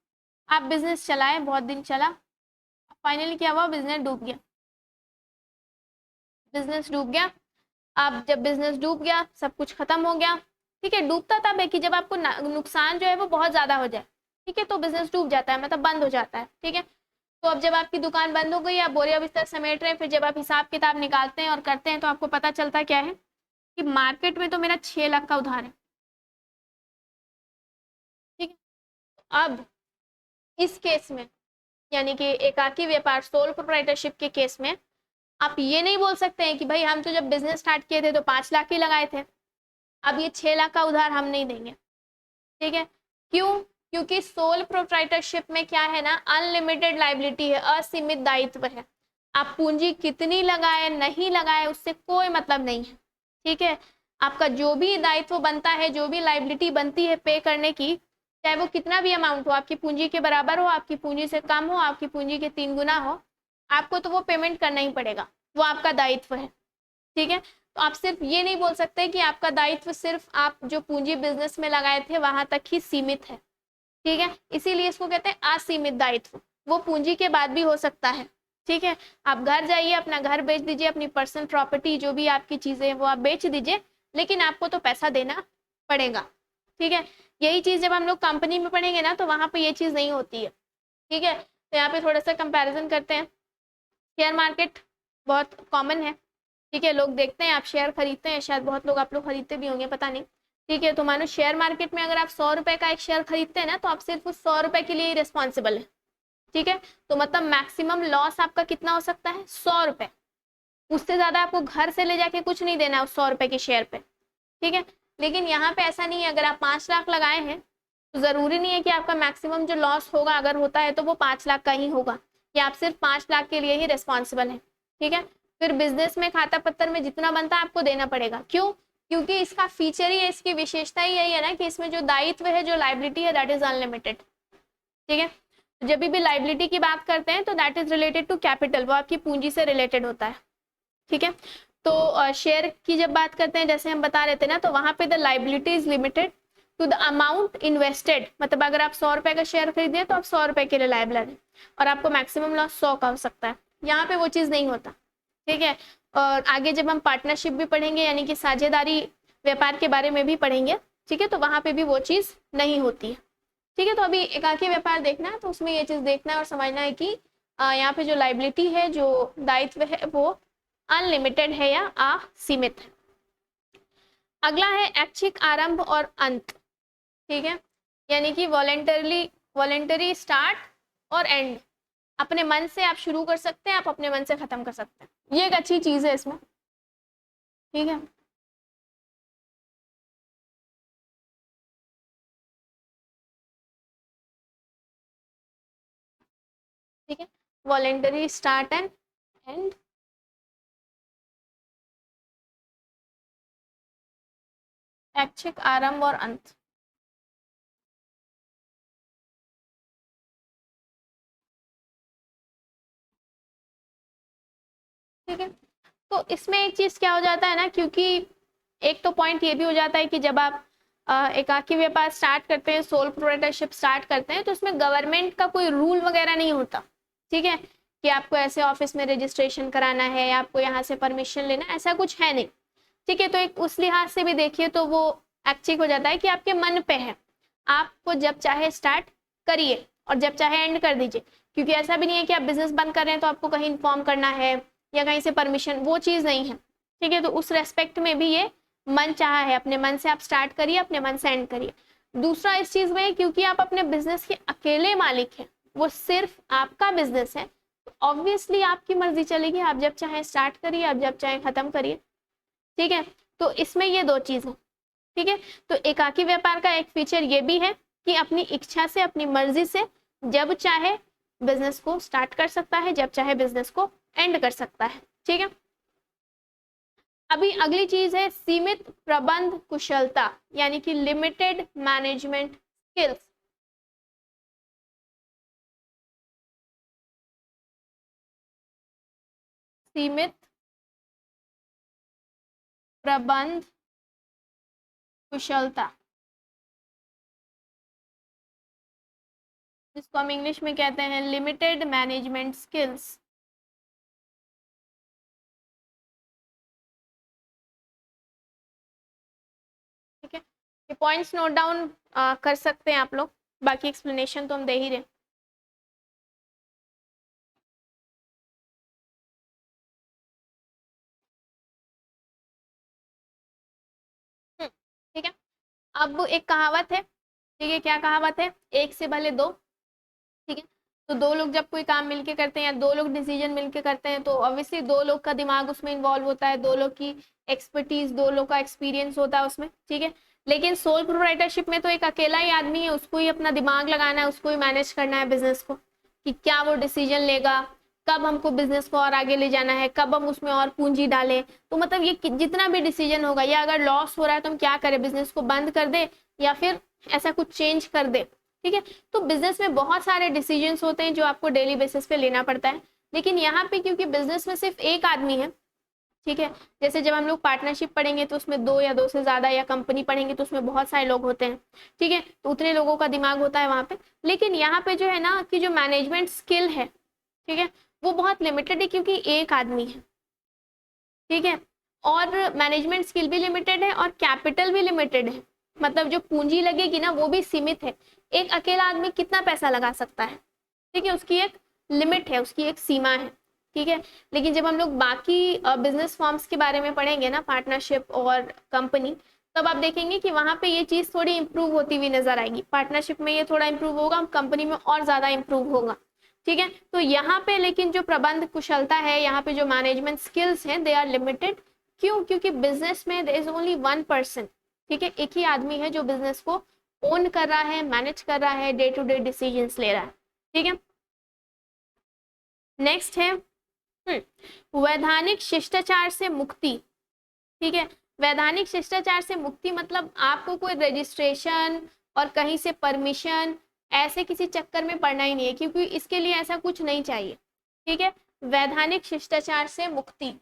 आप बिजनेस चलाए, बहुत दिन चला, फाइनली क्या हुआ, बिजनेस डूब गया। बिजनेस डूब गया। अब जब बिजनेस डूब गया, सब कुछ खत्म हो गया। ठीक है, डूबता तब है कि जब आपको नुकसान जो है वो बहुत ज्यादा हो जाए। ठीक है, तो बिजनेस डूब जाता है, मतलब बंद हो जाता है। ठीक है, तो अब जब आपकी दुकान बंद हो गई, आप बोरिया बिस्तर समेट रहे हैं, फिर जब आप हिसाब किताब निकालते हैं और करते हैं तो आपको पता चलता क्या है कि मार्केट में तो मेरा 6 लाख का उधार है। ठीक है, अब इस केस में, यानी कि एकाकी व्यापार सोल प्रोप्राइटरशिप के केस में, आप ये नहीं बोल सकते हैं कि भाई हम तो जब बिजनेस स्टार्ट किए थे तो 5 लाख ही लगाए थे, अब ये 6 लाख का उधार हम नहीं देंगे। ठीक है, क्यों? क्योंकि सोल प्रोप्राइटरशिप में क्या है ना, अनलिमिटेड लाइबिलिटी है, असीमित दायित्व है। आप पूंजी कितनी लगाए नहीं लगाए उससे कोई मतलब नहीं है, ठीक है। आपका जो भी दायित्व बनता है, जो भी लाइबिलिटी बनती है पे करने की, चाहे वो कितना भी अमाउंट हो, आपकी पूंजी के बराबर हो, आपकी पूंजी से कम हो, आपकी पूंजी के 3 गुना हो, आपको तो वो पेमेंट करना ही पड़ेगा, वो आपका दायित्व है, ठीक है। तो आप सिर्फ ये नहीं बोल सकते कि आपका दायित्व सिर्फ आप जो पूंजी बिजनेस में लगाए थे वहां तक ही सीमित है, ठीक है। इसीलिए इसको कहते हैं असीमित दायित्व, वो पूंजी के बाद भी हो सकता है, ठीक है। आप घर जाइए, अपना घर बेच दीजिए, अपनी पर्सनल प्रॉपर्टी जो भी आपकी चीजें हैं वो आप बेच दीजिए, लेकिन आपको तो पैसा देना पड़ेगा, ठीक है। यही चीज जब हम लोग कंपनी में पढ़ेंगे ना तो वहां पे ये चीज नहीं होती है, ठीक है। तो यहाँ पे थोड़ा सा कंपैरिजन करते हैं। शेयर मार्केट बहुत कॉमन है, ठीक है, लोग देखते हैं, आप शेयर खरीदते हैं, शायद बहुत लोग आप लोग खरीदते भी होंगे, पता नहीं, ठीक है। तो मानो शेयर मार्केट में अगर आप 100 रुपए का एक शेयर खरीदते हैं ना, तो आप सिर्फ उस 100 रुपए के लिए ही रिस्पॉन्सिबल है, ठीक है। तो मतलब मैक्सिमम लॉस आपका कितना हो सकता है, 100 रुपए, उससे ज्यादा आपको घर से ले जाके कुछ नहीं देना है उस 100 रुपए के शेयर पे, ठीक है। लेकिन यहाँ पे ऐसा नहीं है, अगर आप 5 लाख लगाए हैं तो जरूरी नहीं है कि आपका मैक्सिमम जो लॉस होगा, अगर होता है तो वो 5 लाख का ही होगा, या आप सिर्फ 5 लाख के लिए ही रिस्पॉन्सिबल है, ठीक है। फिर बिजनेस में खाता पत्तर में जितना बनता है आपको देना पड़ेगा, क्यों, क्योंकि इसका फीचर ही है, इसकी विशेषता ही यही है ना कि इसमें जो दायित्व है, जो लाइबिलिटी है, दैट इज अनलिमिटेड, ठीक है। जब भी लाइबिलिटी की बात करते हैं तो that is related to capital, वो आपकी पूंजी से रिलेटेड होता है, ठीक है। तो शेयर की जब बात करते हैं, जैसे हम बता रहे थे ना, तो वहां पे the liability is limited to the amount invested, मतलब अगर आप 100 रुपए का शेयर खरीदे तो आप 100 रुपए के लिए लाइबल है, और आपको मैक्सिमम लॉस 100 का हो सकता है। यहाँ पे वो चीज नहीं होता, ठीक है। और आगे जब हम पार्टनरशिप भी पढ़ेंगे, यानी कि साझेदारी व्यापार के बारे में भी पढ़ेंगे, ठीक है, तो वहां पे भी वो चीज नहीं होती है, ठीक है। तो अभी एकाकी व्यापार देखना है तो उसमें ये चीज देखना है और समझना है कि यहाँ पे जो लाइबिलिटी है, जो दायित्व है, वो अनलिमिटेड है या असीमित है। अगला है ऐच्छिक आरंभ और अंत, ठीक है, यानी कि वॉलेंटरी स्टार्ट और एंड, अपने मन से आप शुरू कर सकते हैं, आप अपने मन से खत्म कर सकते हैं, ये एक अच्छी चीज है इसमें, ठीक है। ठीक है, वॉलेंटरी स्टार्ट एंड एंड, ऐच्छिक आरंभ और अंत, ठीक है। तो इसमें एक चीज क्या हो जाता है ना, क्योंकि एक तो पॉइंट ये भी हो जाता है कि जब आप एकाकी व्यापार स्टार्ट करते हैं, सोल प्रोप्राइटरशिप स्टार्ट करते हैं, तो इसमें गवर्नमेंट का कोई रूल वगैरह नहीं होता, ठीक है, कि आपको ऐसे ऑफिस में रजिस्ट्रेशन कराना है या आपको यहाँ से परमिशन लेना, ऐसा कुछ है नहीं, ठीक है। तो एक उस लिहाज से भी देखिए तो वो ऐच्छिक हो जाता है कि आपके मन पे है, आपको जब चाहे स्टार्ट करिए और जब चाहे एंड कर दीजिए, क्योंकि ऐसा भी नहीं है कि आप बिजनेस बंद कर रहे हैं तो आपको कहीं इन्फॉर्म करना है या कहीं से परमिशन, वो चीज नहीं है, ठीक है। तो उस रेस्पेक्ट में भी ये मन चाहा है, अपने मन से आप स्टार्ट करिए, अपने मन से एंड करिए। दूसरा इस चीज में, क्योंकि आप अपने बिजनेस के अकेले मालिक हैं, वो सिर्फ आपका बिजनेस है, तो ऑब्वियसली आपकी मर्जी चलेगी, आप जब चाहे स्टार्ट करिए, आप जब चाहे खत्म करिए, ठीक है। तो इसमें ये दो चीज है, ठीक है। तो एकाकी व्यापार का एक फीचर ये भी है कि अपनी इच्छा से, अपनी मर्जी से जब चाहे बिजनेस को स्टार्ट कर सकता है, जब चाहे बिजनेस को एंड कर सकता है, ठीक है। अभी अगली चीज है सीमित प्रबंध कुशलता, यानी कि लिमिटेड मैनेजमेंट स्किल्स। सीमित प्रबंध कुशलता, जिसको हम इंग्लिश में कहते हैं लिमिटेड मैनेजमेंट स्किल्स, ठीक है। ये पॉइंट्स नोट डाउन कर सकते हैं आप लोग, बाकी एक्सप्लेनेशन तो हम दे ही रहे। ठीक है। अब एक कहावत है, ठीक है, क्या कहावत है, एक से भले दो, ठीक है। तो दो लोग जब कोई काम मिलके करते हैं या दो लोग डिसीजन मिलके करते हैं, तो ऑब्वियसली दो लोग का दिमाग उसमें इन्वॉल्व होता है, दो लोग की एक्सपर्टीज, दो लोग का एक्सपीरियंस होता है उसमें, ठीक है। लेकिन सोल प्रोप्राइटरशिप में तो एक अकेला ही आदमी है, उसको ही अपना दिमाग लगाना है, उसको ही मैनेज करना है बिजनेस को, कि क्या वो डिसीजन लेगा, कब हमको बिजनेस को और आगे ले जाना है, कब हम उसमें और पूंजी डालें। तो मतलब ये जितना भी डिसीजन होगा, या अगर लॉस हो रहा है तो हम क्या करें, बिजनेस को बंद कर दे या फिर ऐसा कुछ चेंज कर दे। ठीक है, तो बिजनेस में बहुत सारे डिसीजंस होते हैं जो आपको डेली बेसिस पे लेना पड़ता है। लेकिन यहाँ पे क्योंकि बिजनेस में सिर्फ एक आदमी है, ठीक है, जैसे जब हम लोग पार्टनरशिप पढ़ेंगे तो उसमें दो या दो से ज्यादा, या कंपनी पढ़ेंगे तो उसमें बहुत सारे लोग होते हैं। ठीक है, तो उतने लोगों का दिमाग होता है वहां पे। लेकिन यहाँ पे जो है ना कि जो मैनेजमेंट स्किल है, ठीक है, वो बहुत लिमिटेड है क्योंकि एक आदमी है। ठीक है, और मैनेजमेंट स्किल भी लिमिटेड है और कैपिटल भी लिमिटेड है, मतलब जो पूंजी लगेगी ना वो भी सीमित है। एक अकेला आदमी कितना पैसा लगा सकता है, ठीक है, उसकी एक लिमिट है, उसकी एक सीमा है। ठीक है, लेकिन जब हम लोग बाकी बिजनेस फॉर्म्स के बारे में पढ़ेंगे ना, पार्टनरशिप और कंपनी, तब आप देखेंगे कि वहां पे ये चीज थोड़ी इंप्रूव होती हुई नजर आएगी। पार्टनरशिप में ये थोड़ा इंप्रूव होगा, कंपनी में और ज्यादा इंप्रूव होगा। ठीक है, तो यहाँ पे लेकिन जो प्रबंध कुशलता है, यहाँ पे जो मैनेजमेंट स्किल्स हैं, दे आर लिमिटेड। क्यों? क्योंकि बिजनेस में there is only one person. ठीक है, एक ही आदमी है जो बिजनेस को ओन कर रहा है, मैनेज कर रहा है, डे टू डे डिसीजंस ले रहा है। ठीक है, नेक्स्ट है वैधानिक शिष्टाचार से मुक्ति। ठीक है, वैधानिक शिष्टाचार से मुक्ति मतलब आपको कोई रजिस्ट्रेशन और कहीं से परमिशन ऐसे किसी चक्कर में पड़ना ही नहीं है, क्योंकि इसके लिए ऐसा कुछ नहीं चाहिए। ठीक है, वैधानिक शिष्टाचार से मुक्ति।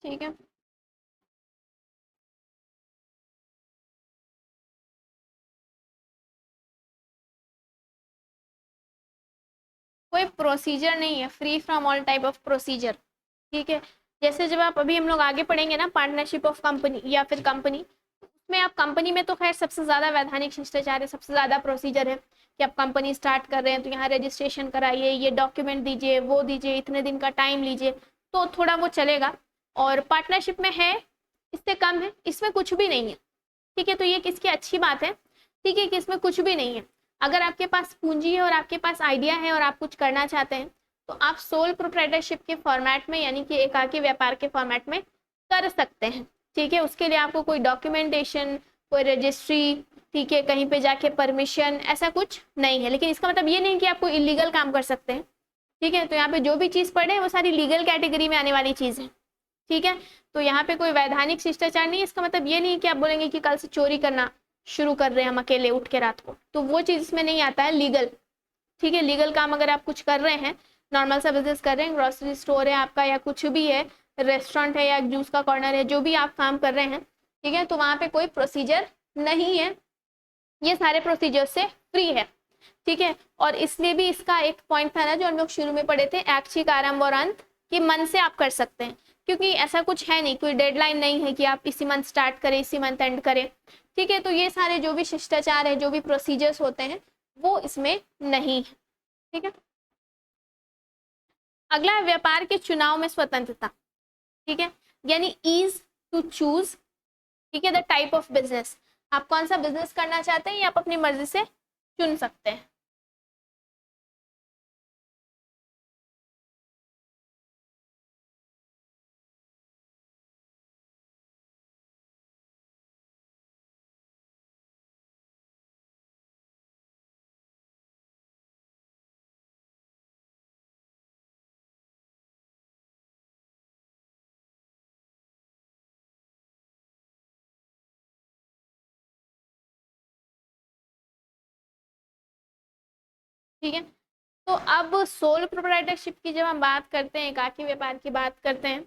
ठीक है, कोई प्रोसीजर नहीं है, free from all type of procedure. ठीक है, जैसे जब आप अभी हम लोग आगे पढ़ेंगे ना पार्टनरशिप ऑफ कंपनी या फिर कंपनी, में आप कंपनी में तो खैर सबसे ज्यादा वैधानिक शिष्टाचार है, सबसे ज्यादा प्रोसीजर है कि आप कंपनी स्टार्ट कर रहे हैं तो यहाँ रजिस्ट्रेशन कराइए, ये डॉक्यूमेंट दीजिए, वो दीजिए, इतने दिन का टाइम लीजिए, तो थोड़ा वो चलेगा। और पार्टनरशिप में है, इससे कम है, इसमें कुछ भी नहीं है। ठीक है, तो ये किसकी अच्छी बात है, ठीक है, कि इसमें कुछ भी नहीं है। अगर आपके पास पूंजी है और आपके पास आइडिया है और आप कुछ करना चाहते हैं, तो आप सोल प्रोप्राइटरशिप के फॉर्मेट में, यानी कि एकाकी व्यापार के फॉर्मेट में कर सकते हैं। ठीक है, उसके लिए आपको कोई डॉक्यूमेंटेशन, कोई रजिस्ट्री, ठीक है, कहीं पे जाके परमिशन, ऐसा कुछ नहीं है। लेकिन इसका मतलब ये नहीं कि आपको इलीगल काम कर सकते हैं। ठीक है, तो यहाँ पे जो भी चीज पढ़े हैं वो सारी लीगल कैटेगरी में आने वाली चीज है। ठीक है, तो यहाँ पे कोई वैधानिक शिष्टाचार नहीं है। इसका मतलब ये नहीं कि आप बोलेंगे कि कल से चोरी करना शुरू कर रहे हैं हम अकेले उठ के रात को, तो वो चीज इसमें नहीं आता है, लीगल। ठीक है, लीगल काम अगर आप कुछ कर रहे हैं, नॉर्मल सा बिजनेस कर रहे हैं, ग्रोसरी स्टोर है आपका या कुछ भी है, रेस्टोरेंट है या जूस का कॉर्नर है, जो भी आप काम कर रहे हैं, ठीक है, तो वहां पे कोई प्रोसीजर नहीं है, ये सारे प्रोसीजर से फ्री है। ठीक है, और इसलिए भी इसका एक पॉइंट था ना जो हम लोग शुरू में पढ़े थे, ऐच्छिक आरंभ और अंत, कि मन से आप कर सकते हैं, क्योंकि ऐसा कुछ है नहीं, कोई डेडलाइन नहीं है कि आप इसी मंथ स्टार्ट करें इसी मंथ एंड करें। ठीक है, तो ये सारे जो भी शिष्टाचार है, जो भी प्रोसीजर्स होते हैं, वो इसमें नहीं है। ठीक है, अगला है व्यापार के चुनाव में स्वतंत्रता। ठीक है, यानी ईज टू चूज। ठीक है, द टाइप ऑफ बिजनेस, आप कौन सा बिजनेस करना चाहते हैं ये आप अपनी मर्जी से चुन सकते हैं। ठीक है, तो अब सोल प्रोप्राइटरशिप की जब हम बात करते हैं, एकाकी व्यापार की बात करते हैं,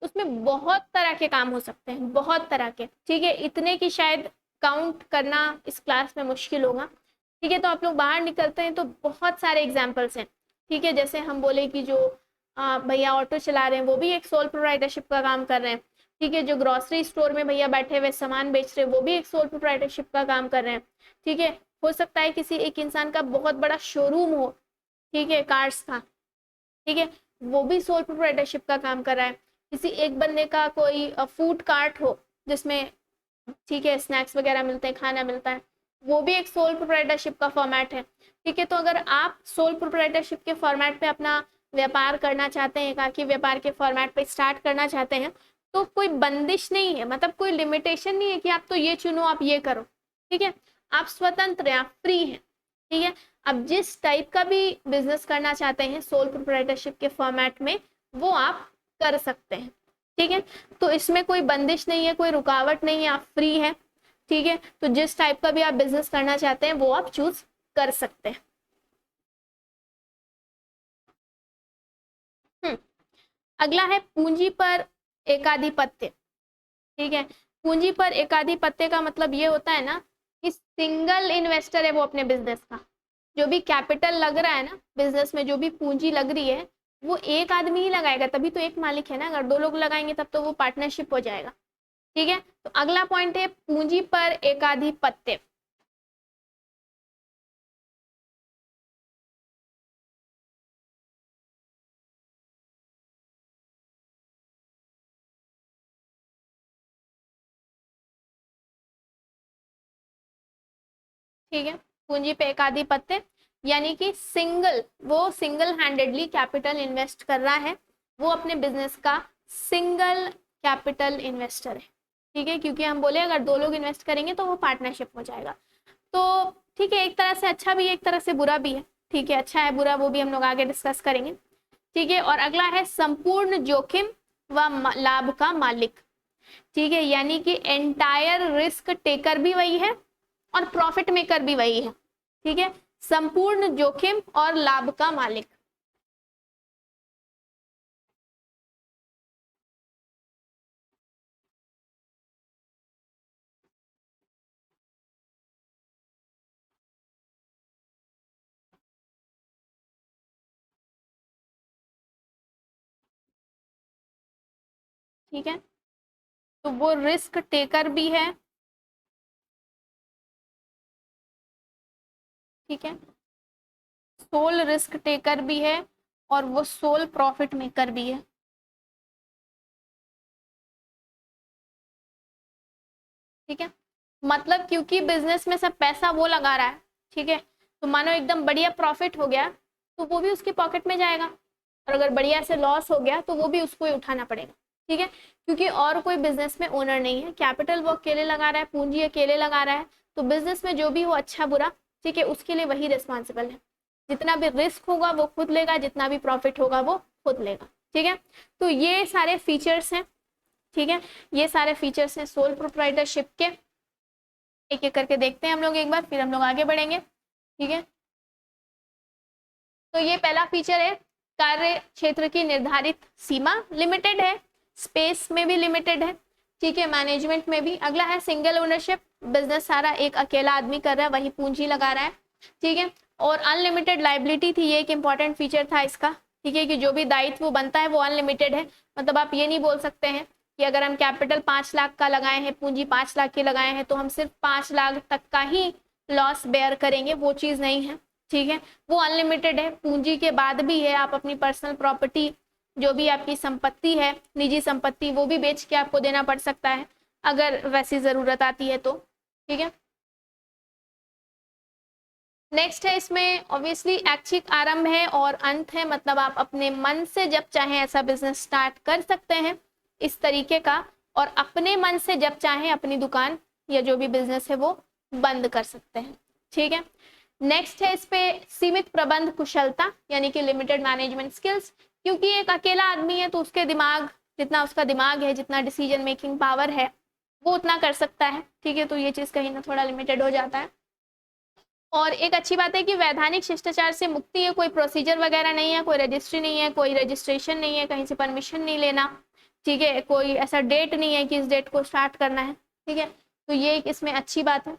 उसमें बहुत तरह के काम हो सकते हैं, बहुत तरह के। ठीक है, इतने की शायद काउंट करना इस क्लास में मुश्किल होगा। ठीक है, तो आप लोग बाहर निकलते हैं तो बहुत सारे एग्जाम्पल्स हैं। ठीक है, जैसे हम बोले कि जो भैया ऑटो चला रहे हैं वो भी एक सोल प्रोप्राइटरशिप का काम कर रहे हैं। ठीक है, जो ग्रोसरी स्टोर में भैया बैठे हुए सामान बेच रहे हैं वो भी एक सोल प्रोप्राइटरशिप का काम कर रहे हैं। ठीक है, हो सकता है किसी एक इंसान का बहुत बड़ा शोरूम हो, ठीक है, कार्स का, ठीक है, वो भी सोल प्रोप्राइटरशिप का काम कर रहा है। किसी एक बंदे का कोई फूड कार्ट हो जिसमें ठीक है स्नैक्स वगैरह मिलते हैं, खाना मिलता है, वो भी एक सोल प्रोप्राइटरशिप का फॉर्मेट है। ठीक है, तो अगर आप सोल प्रोप्राइटरशिप के फॉर्मेट पे अपना व्यापार करना चाहते हैं, एकाकी व्यापार के फॉर्मेट पे स्टार्ट करना चाहते हैं, तो कोई बंदिश नहीं है, मतलब कोई लिमिटेशन नहीं है कि आप तो ये चुनो आप ये करो। ठीक है, आप स्वतंत्र हैं, आप फ्री हैं। ठीक है, अब जिस टाइप का भी बिजनेस करना चाहते हैं सोल प्रोप्राइटरशिप के फॉर्मेट में, वो आप कर सकते हैं। ठीक है, तो इसमें कोई बंदिश नहीं है, कोई रुकावट नहीं है, आप फ्री हैं। ठीक है, तो जिस टाइप का भी आप बिजनेस करना चाहते हैं वो आप चूज कर सकते हैं। अगला है पूंजी पर एकाधिपत्य। ठीक है, पूंजी पर एकाधिपत्य का मतलब ये होता है ना कि सिंगल इन्वेस्टर है वो अपने बिजनेस का, जो भी कैपिटल लग रहा है ना बिजनेस में, जो भी पूंजी लग रही है वो एक आदमी ही लगाएगा, तभी तो एक मालिक है ना। अगर दो लोग लगाएंगे तब तो वो पार्टनरशिप हो जाएगा। ठीक है, तो अगला पॉइंट है पूंजी पर एकाधिपत्य। ठीक है, पूंजी पे एकाधिपत्य यानी कि वो सिंगल हैंडेडली कैपिटल इन्वेस्ट कर रहा है, वो अपने बिजनेस का सिंगल कैपिटल इन्वेस्टर है। ठीक है, क्योंकि हम बोले अगर दो लोग इन्वेस्ट करेंगे तो वो पार्टनरशिप हो जाएगा। तो ठीक है, एक तरह से अच्छा भी है, एक तरह से बुरा भी है। ठीक है, अच्छा है बुरा वो भी हम लोग आगे डिस्कस करेंगे। ठीक है, और अगला है संपूर्ण जोखिम व लाभ का मालिक। ठीक है, यानी कि एंटायर रिस्क टेकर भी वही है और प्रॉफिट मेकर भी वही है। ठीक है, संपूर्ण जोखिम और लाभ का मालिक। ठीक है, तो वो रिस्क टेकर भी है। ठीक है, सोल रिस्क टेकर भी है और वो सोल प्रॉफिट मेकर भी है। ठीक है, मतलब क्योंकि बिजनेस में सब पैसा वो लगा रहा है। ठीक है, तो मानो एकदम बढ़िया प्रॉफिट हो गया तो वो भी उसके पॉकेट में जाएगा, और अगर बढ़िया से लॉस हो गया तो वो भी उसको ही उठाना पड़ेगा। ठीक है, क्योंकि और कोई बिजनेस में ओनर नहीं है, कैपिटल वो अकेले लगा रहा है, पूंजी अकेले लगा रहा है, तो बिजनेस में जो भी हो अच्छा बुरा, ठीक है, उसके लिए वही रिस्पॉन्सिबल है। जितना भी रिस्क होगा वो खुद लेगा, जितना भी प्रॉफिट होगा वो खुद लेगा। ठीक है, तो ये सारे फीचर्स हैं। ठीक है, ये सारे फीचर्स हैं सोल प्रोप्राइटरशिप के। एक एक करके देखते हैं हम लोग एक बार, फिर हम लोग आगे बढ़ेंगे। ठीक है, तो ये पहला फीचर है, कार्य क्षेत्र की निर्धारित सीमा लिमिटेड है, स्पेस में भी लिमिटेड है। ठीक है, मैनेजमेंट में भी। अगला है सिंगल ओनरशिप, बिजनेस सारा एक अकेला आदमी कर रहा है, वही पूंजी लगा रहा है। ठीक है, और अनलिमिटेड लाइबिलिटी थी, ये एक इंपॉर्टेंट फीचर था इसका। ठीक है, कि जो भी दायित्व बनता है वो अनलिमिटेड है, मतलब आप ये नहीं बोल सकते हैं कि अगर हम कैपिटल 5 लाख का लगाए हैं, पूंजी 5 लाख की लगाए हैं, तो हम सिर्फ 5 लाख तक का ही लॉस बेयर करेंगे, वो चीज नहीं है। ठीक है, वो अनलिमिटेड है, पूंजी के बाद भी है। आप अपनी पर्सनल प्रॉपर्टी, जो भी आपकी संपत्ति है, निजी संपत्ति, वो भी बेच के आपको देना पड़ सकता है अगर वैसी जरूरत आती है तो। ठीक है, नेक्स्ट है इसमें ऑब्वियसली ऐच्छिक आरंभ है और अंत है, मतलब आप अपने मन से जब चाहें ऐसा बिजनेस स्टार्ट कर सकते हैं इस तरीके का, और अपने मन से जब चाहें अपनी दुकान या जो भी बिजनेस है वो बंद कर सकते हैं। ठीक है, नेक्स्ट है इस पे सीमित प्रबंध कुशलता, यानी कि लिमिटेड मैनेजमेंट स्किल्स, क्योंकि एक अकेला आदमी है तो उसके दिमाग, जितना उसका दिमाग है, जितना डिसीजन मेकिंग पावर है, वो उतना कर सकता है। ठीक है, तो ये चीज कहीं ना थोड़ा लिमिटेड हो जाता है। और एक अच्छी बात है कि वैधानिक शिष्टाचार से मुक्ति है, कोई प्रोसीजर वगैरह नहीं है, कोई रजिस्ट्री नहीं है, कोई रजिस्ट्रेशन नहीं है, कहीं से परमिशन नहीं लेना। ठीक है, कोई ऐसा डेट नहीं है कि इस डेट को स्टार्ट करना है। ठीक है, तो ये एक इसमें अच्छी बात है।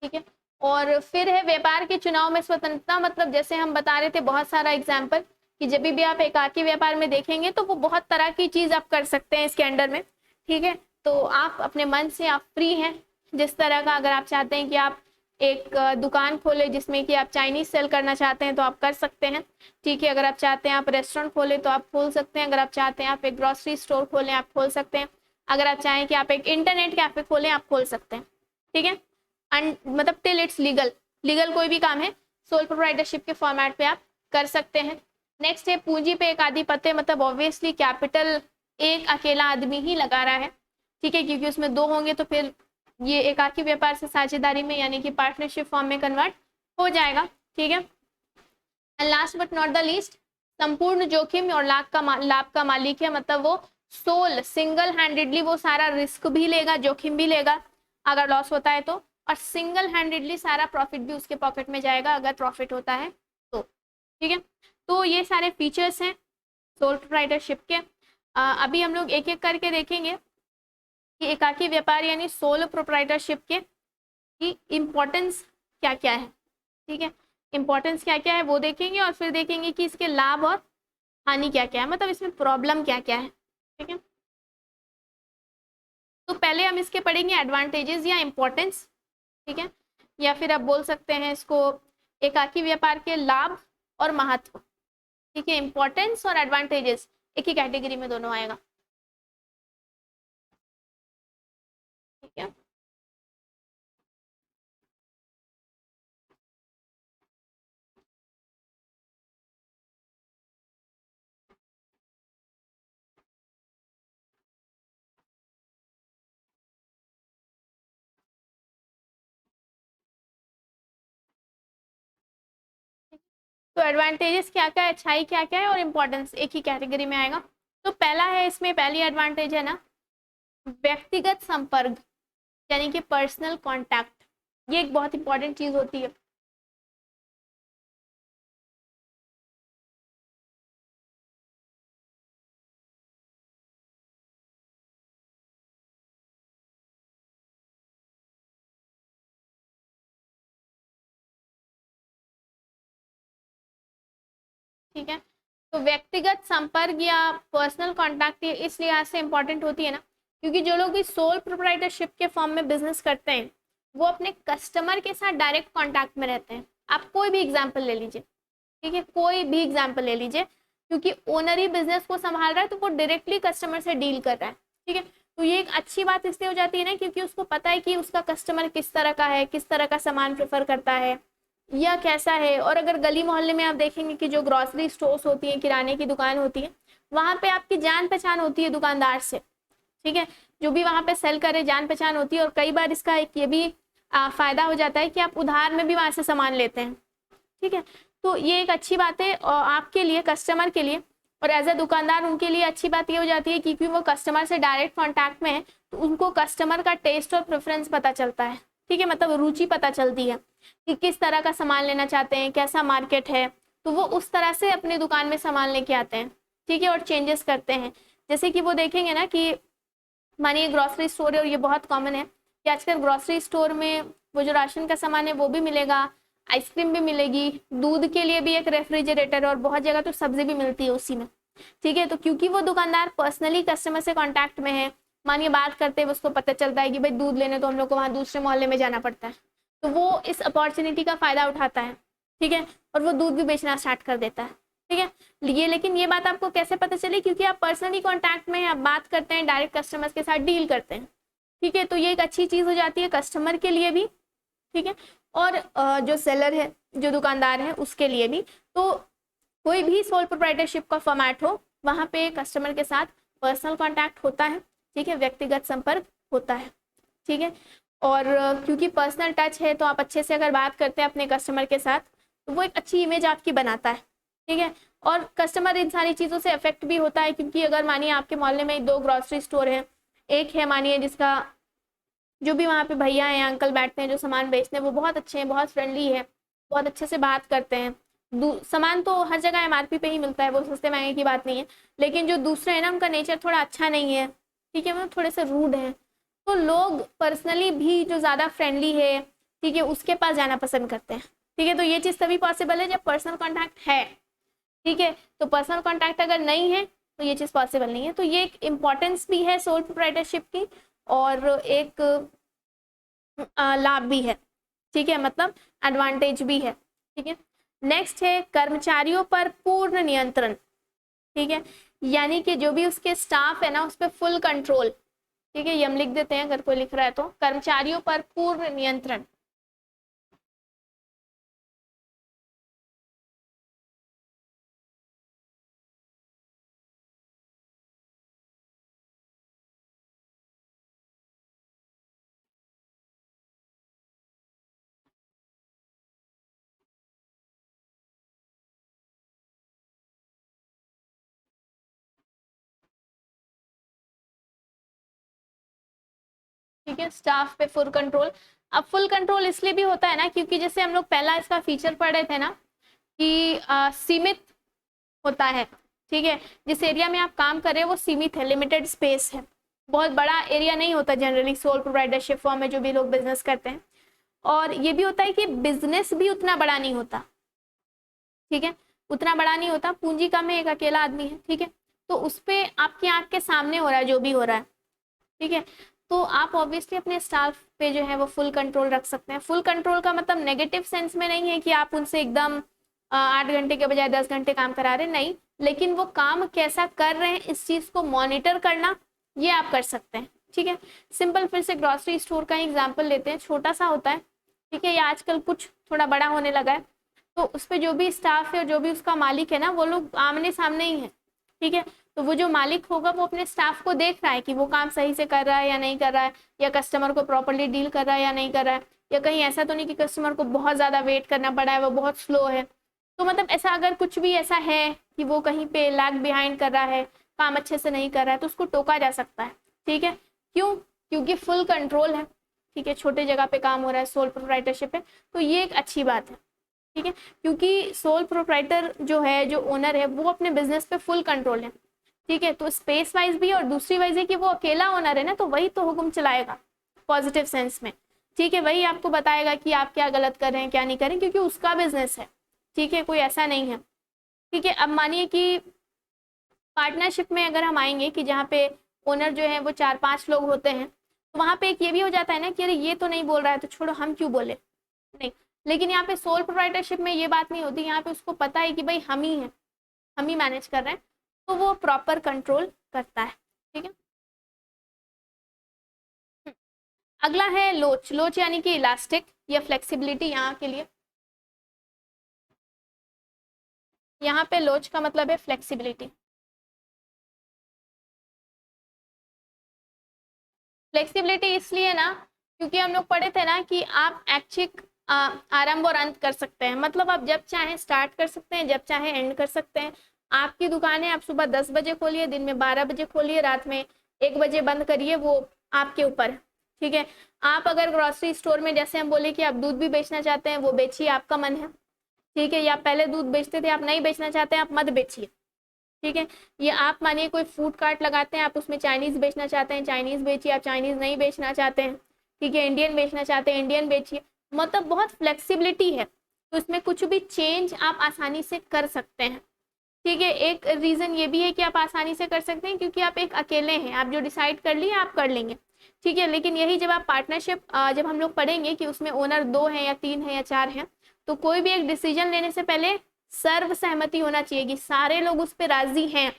ठीक है, और फिर है व्यापार के चुनाव में स्वतंत्रता, मतलब जैसे हम बता रहे थे बहुत सारा एग्जाम्पल कि जब भी आप एकाकी व्यापार में देखेंगे तो वो बहुत तरह की चीज आप कर सकते हैं इसके अंडर में। ठीक है, तो आप अपने मन से आप फ्री हैं, जिस तरह का अगर आप चाहते हैं कि आप एक दुकान खोले जिसमें कि आप चाइनीज सेल करना चाहते हैं तो आप कर सकते हैं, ठीक है। अगर आप चाहते हैं आप रेस्टोरेंट खोले तो आप खोल सकते हैं, अगर आप चाहते हैं आप एक ग्रोसरी स्टोर खोलें आप खोल सकते हैं, अगर आप चाहें कि आप एक इंटरनेट कैफे खोलें आप खोल सकते हैं, ठीक है। मतलब टिल इट्स लीगल, लीगल कोई भी काम है सोल प्रोप्राइटरशिप के फॉर्मेट पे आप कर सकते हैं। नेक्स्ट है पूंजी पे एक आधिपत्य, मतलब ऑब्वियसली कैपिटल एक अकेला आदमी ही लगा रहा है, ठीक है, क्योंकि उसमें दो होंगे तो फिर ये एकाकी व्यापार से साझेदारी में यानी कि पार्टनरशिप फॉर्म में कन्वर्ट हो जाएगा, ठीक है। And last but not the least, संपूर्ण जोखिम और लाभ का मालिक है, मतलब वो सोल सिंगल हैंडेडली वो सारा रिस्क भी लेगा, जोखिम भी लेगा अगर लॉस होता है तो, और सिंगल हैंडेडली सारा प्रॉफिट भी उसके पॉकेट में जाएगा अगर प्रॉफिट होता है तो, ठीक है। तो ये सारे फीचर्स हैं सोल प्रोप्राइटरशिप के। अभी हम लोग एक एक करके देखेंगे कि एकाकी व्यापार यानी सोल प्रोप्राइटरशिप के की इम्पोर्टेंस क्या क्या है, ठीक है। इम्पोर्टेंस क्या क्या है वो देखेंगे और फिर देखेंगे कि इसके लाभ और हानि क्या क्या है, मतलब इसमें प्रॉब्लम क्या क्या है, ठीक है। तो पहले हम इसके पढ़ेंगे एडवांटेजेस या इम्पोर्टेंस, ठीक है, या फिर आप बोल सकते हैं इसको एकाकी व्यापार के लाभ और महत्व, ठीक है। इम्पोर्टेंस और एडवांटेजेस एक ही कैटेगरी में दोनों आएगा, ठीक है। तो एडवांटेजेस क्या क्या है, अच्छाई क्या क्या है और इम्पोर्टेंस एक ही कैटेगरी में आएगा। तो पहला है इसमें पहली एडवांटेज है ना व्यक्तिगत संपर्क यानी कि पर्सनल कांटेक्ट, ये एक बहुत इंपॉर्टेंट चीज होती है। ठीक है, तो व्यक्तिगत संपर्क या पर्सनल कांटेक्ट ये इस लिहाज से इंपॉर्टेंट होती है ना क्योंकि जो लोग भी सोल प्रोप्राइटरशिप के फॉर्म में बिजनेस करते हैं वो अपने कस्टमर के साथ डायरेक्ट कांटेक्ट में रहते हैं। आप कोई भी एग्जांपल ले लीजिए, ठीक है, कोई भी एग्जांपल ले लीजिए, क्योंकि ओनर ही बिजनेस को संभाल रहा है तो वो डायरेक्टली कस्टमर से डील कर रहा है, ठीक है। तो ये एक अच्छी बात इसलिए हो जाती है ना क्योंकि उसको पता है कि उसका कस्टमर किस तरह का है, किस तरह का सामान प्रेफर करता है या कैसा है। और अगर गली मोहल्ले में आप देखेंगे कि जो ग्रोसरी स्टोर्स होती हैं, किराने की दुकान होती है, वहां पे आपकी जान पहचान होती है दुकानदार से, ठीक है, जो भी वहां पे सेल करे जान पहचान होती है। और कई बार इसका एक ये भी फायदा हो जाता है कि आप उधार में भी वहां से सामान लेते हैं, ठीक है। तो ये एक अच्छी बात है आपके लिए, कस्टमर के लिए, और एज अ दुकानदार उनके लिए अच्छी बात ये हो जाती है क्योंकि वो कस्टमर से डायरेक्ट कॉन्टैक्ट में है तो उनको कस्टमर का टेस्ट और प्रेफरेंस पता चलता है, ठीक है, मतलब रुचि पता चलती है कि किस तरह का सामान लेना चाहते हैं, कैसा मार्केट है, तो वो उस तरह से अपनी दुकान में सामान लेके आते हैं, ठीक है, और चेंजेस करते हैं। जैसे कि वो देखेंगे ना कि मानिए ग्रोसरी स्टोर है और ये बहुत कॉमन है कि आजकल ग्रोसरी स्टोर में वो जो राशन का सामान है वो भी मिलेगा, आइसक्रीम भी मिलेगी, दूध के लिए भी एक रेफ्रिजरेटर और बहुत जगह तो सब्जी भी मिलती है उसी में, ठीक है। तो क्योंकि वो दुकानदार पर्सनली कस्टमर से कांटेक्ट में है, मानिए बात करते हैं उसको पता चलता है कि भाई दूध लेने तो हम लोग को वहाँ दूसरे मोहल्ले में जाना पड़ता है, तो वो इस अपॉर्चुनिटी का फायदा उठाता है, ठीक है, और वो दूध भी बेचना स्टार्ट कर देता है, ठीक है। ये लेकिन ये बात आपको कैसे पता चली, क्योंकि आप पर्सनली कांटेक्ट में हैं, आप बात करते हैं, डायरेक्ट कस्टमर के साथ डील करते हैं, ठीक है। तो ये एक अच्छी चीज हो जाती है कस्टमर के लिए भी, ठीक है, और जो सेलर है, जो दुकानदार है, उसके लिए भी। तो कोई भी सोल प्रोप्राइटरशिप का फॉर्मेट हो वहाँ पे कस्टमर के साथ पर्सनल कांटेक्ट होता है, ठीक है, व्यक्तिगत संपर्क होता है, ठीक है। और क्योंकि पर्सनल टच है तो आप अच्छे से अगर बात करते हैं अपने कस्टमर के साथ तो वो एक अच्छी इमेज आपकी बनाता है, ठीक है। और कस्टमर इन सारी चीज़ों से अफेक्ट भी होता है क्योंकि अगर मानिए आपके मोहल्ले में 2 ग्रोसरी स्टोर है, एक है मानिए जिसका जो भी वहाँ पे भैया हैं अंकल बैठते हैं जो सामान बेचते हैं वो बहुत अच्छे हैं, बहुत फ्रेंडली है, बहुत अच्छे से बात करते हैं, सामान तो हर जगह एमआरपी पे ही मिलता है, वो सस्ते महंगे की बात नहीं है, लेकिन जो दूसरे हैं ना उनका नेचर थोड़ा अच्छा नहीं है, ठीक है, वो थोड़े से रूड है, तो लोग पर्सनली भी जो ज़्यादा फ्रेंडली है, ठीक है, उसके पास जाना पसंद करते हैं, ठीक है। तो ये चीज़ तभी पॉसिबल है जब पर्सनल कॉन्टैक्ट है, ठीक है। तो पर्सनल कॉन्टैक्ट अगर नहीं है तो ये चीज़ पॉसिबल नहीं है। तो ये एक इम्पॉर्टेंस भी है सोल प्रोप्राइटरशिप की और एक लाभ भी है, ठीक है, मतलब एडवांटेज भी है। ठीक है, नेक्स्ट है कर्मचारियों पर पूर्ण नियंत्रण। ठीक है, यानी कि जो भी उसके स्टाफ है ना उस पर फुल कंट्रोल। ठीक है, ये हम लिख देते हैं अगर कोई लिख रहा है तो, कर्मचारियों पर पूर्ण नियंत्रण। ठीक है, स्टाफ पे फुल कंट्रोल। अब फुल कंट्रोल इसलिए भी होता है ना क्योंकि जैसे हम लोग पहला इसका फीचर पढ़े थे ना कि सीमित होता है। ठीक है, जिस एरिया में आप काम कर रहे हैं वो सीमित है, लिमिटेड स्पेस है, बहुत बड़ा एरिया नहीं होता जनरली सोल प्रोप्राइटरशिप फॉर्म में जो भी लोग बिजनेस करते हैं। और ये भी होता है कि बिजनेस भी उतना बड़ा नहीं होता। ठीक है, उतना बड़ा नहीं होता, पूंजी कम है, एक अकेला आदमी है। ठीक है, तो उस पर आपकी आंख के सामने हो रहा है जो भी हो रहा है। ठीक है, तो आप ऑब्वियसली अपने स्टाफ पे जो है वो फुल कंट्रोल रख सकते हैं। फुल कंट्रोल का मतलब नेगेटिव सेंस में नहीं है कि आप उनसे एकदम 8 घंटे के बजाय 10 घंटे काम करा रहे, नहीं, लेकिन वो काम कैसा कर रहे हैं इस चीज को मॉनिटर करना ये आप कर सकते हैं। ठीक है, सिंपल फिर से ग्रॉसरी स्टोर का एग्जाम्पल लेते हैं, छोटा सा होता है। ठीक है, ये आजकल कुछ थोड़ा बड़ा होने लगा है, तो उस पर जो भी स्टाफ है और जो भी उसका मालिक है ना वो लोग आमने सामने ही है। ठीक है, तो वो जो मालिक होगा वो अपने स्टाफ को देख रहा है कि वो काम सही से कर रहा है या नहीं कर रहा है, या कस्टमर को प्रॉपरली डील कर रहा है या नहीं कर रहा है, या कहीं ऐसा तो नहीं कि कस्टमर को बहुत ज़्यादा वेट करना पड़ा है, वो बहुत स्लो है। तो मतलब ऐसा अगर कुछ भी ऐसा है कि वो कहीं पे लैग बिहाइंड कर रहा है, काम अच्छे से नहीं कर रहा है, तो उसको टोका जा सकता है। ठीक है, क्यों? क्योंकि फुल कंट्रोल है। ठीक है, छोटे जगह पे काम हो रहा है, सोल प्रोप्राइटरशिप है, तो ये एक अच्छी बात है। ठीक है, क्योंकि सोल प्रोप्राइटर जो है, जो ओनर है, वो अपने बिजनेस पे फुल कंट्रोल है। ठीक है, तो स्पेस वाइज भी, और दूसरी वाइज है कि वो अकेला ओनर है ना, तो वही तो हुक्म चलाएगा पॉजिटिव सेंस में। ठीक है, वही आपको बताएगा कि आप क्या गलत कर रहे हैं क्या नहीं कर रहे हैं, क्योंकि उसका बिजनेस है। ठीक है, कोई ऐसा नहीं है। ठीक है, अब मानिए कि पार्टनरशिप में अगर हम आएंगे कि जहाँ पे ओनर जो है वो 4-5 लोग होते हैं, तो वहाँ पे एक ये भी हो जाता है ना कि अरे ये तो नहीं बोल रहा है तो छोड़ो, हम क्यों बोले, नहीं। लेकिन यहाँ पे सोल प्रोप्राइटरशिप में ये बात नहीं होती, यहाँ पे उसको पता है कि भाई हम ही हैं, हम ही मैनेज कर रहे हैं, तो वो प्रॉपर कंट्रोल करता है। ठीक है, अगला है लोच। लोच यानी कि इलास्टिक या फ्लेक्सिबिलिटी। यहाँ के लिए, यहाँ पे लोच का मतलब है फ्लेक्सिबिलिटी। फ्लेक्सिबिलिटी इसलिए ना क्योंकि हम लोग पढ़े थे ना कि आप ऐच्छिक आरंभ और अंत कर सकते हैं, मतलब आप जब चाहे स्टार्ट कर सकते हैं, जब चाहे एंड कर सकते हैं। आपकी दुकान है, आप सुबह 10 बजे खोलिए, दिन में 12 बजे खोलिए, रात में 1 बजे बंद करिए, वो आपके ऊपर है। ठीक है, आप अगर ग्रोसरी स्टोर में जैसे हम बोले कि आप दूध भी बेचना चाहते हैं, वो बेचिए, आपका मन है। ठीक है, या पहले दूध बेचते थे, आप नहीं बेचना चाहते हैं, आप मत बेचिए। ठीक है, ये आप मानिए कोई फूड कार्ट लगाते हैं, आप उसमें चाइनीज बेचना चाहते हैं, चाइनीज बेचिए, आप चाइनीज नहीं बेचना चाहते हैं, ठीक है, इंडियन बेचना चाहते हैं, इंडियन बेचिए। मतलब बहुत फ्लेक्सिबिलिटी है, तो इसमें कुछ भी चेंज आप आसानी से कर सकते हैं। ठीक है, एक रीजन ये भी है कि आप आसानी से कर सकते हैं क्योंकि आप एक अकेले हैं, आप जो डिसाइड कर लिए आप कर लेंगे। ठीक है, लेकिन यही जब आप पार्टनरशिप, जब हम लोग पढ़ेंगे कि उसमें ओनर 2 है या 3 है या 4 है, तो कोई भी एक डिसीजन लेने से पहले सर्व सहमति होना चाहिए कि सारे लोग उस पर राजी हैं।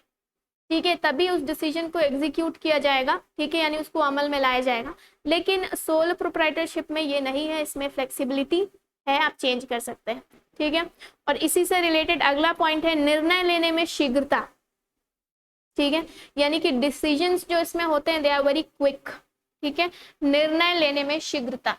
ठीक है, तभी उस डिसीजन को एग्जीक्यूट किया जाएगा। ठीक है, यानी उसको अमल में लाया जाएगा। लेकिन सोल प्रोप्राइटरशिप में ये नहीं है, इसमें फ्लेक्सिबिलिटी है, आप चेंज कर सकते हैं। ठीक है, और इसी से रिलेटेड अगला पॉइंट है निर्णय लेने में शीघ्रता। ठीक है, यानी कि डिसीजंस जो इसमें होते हैं दे आर वेरी क्विक। ठीक है, निर्णय लेने में शीघ्रता।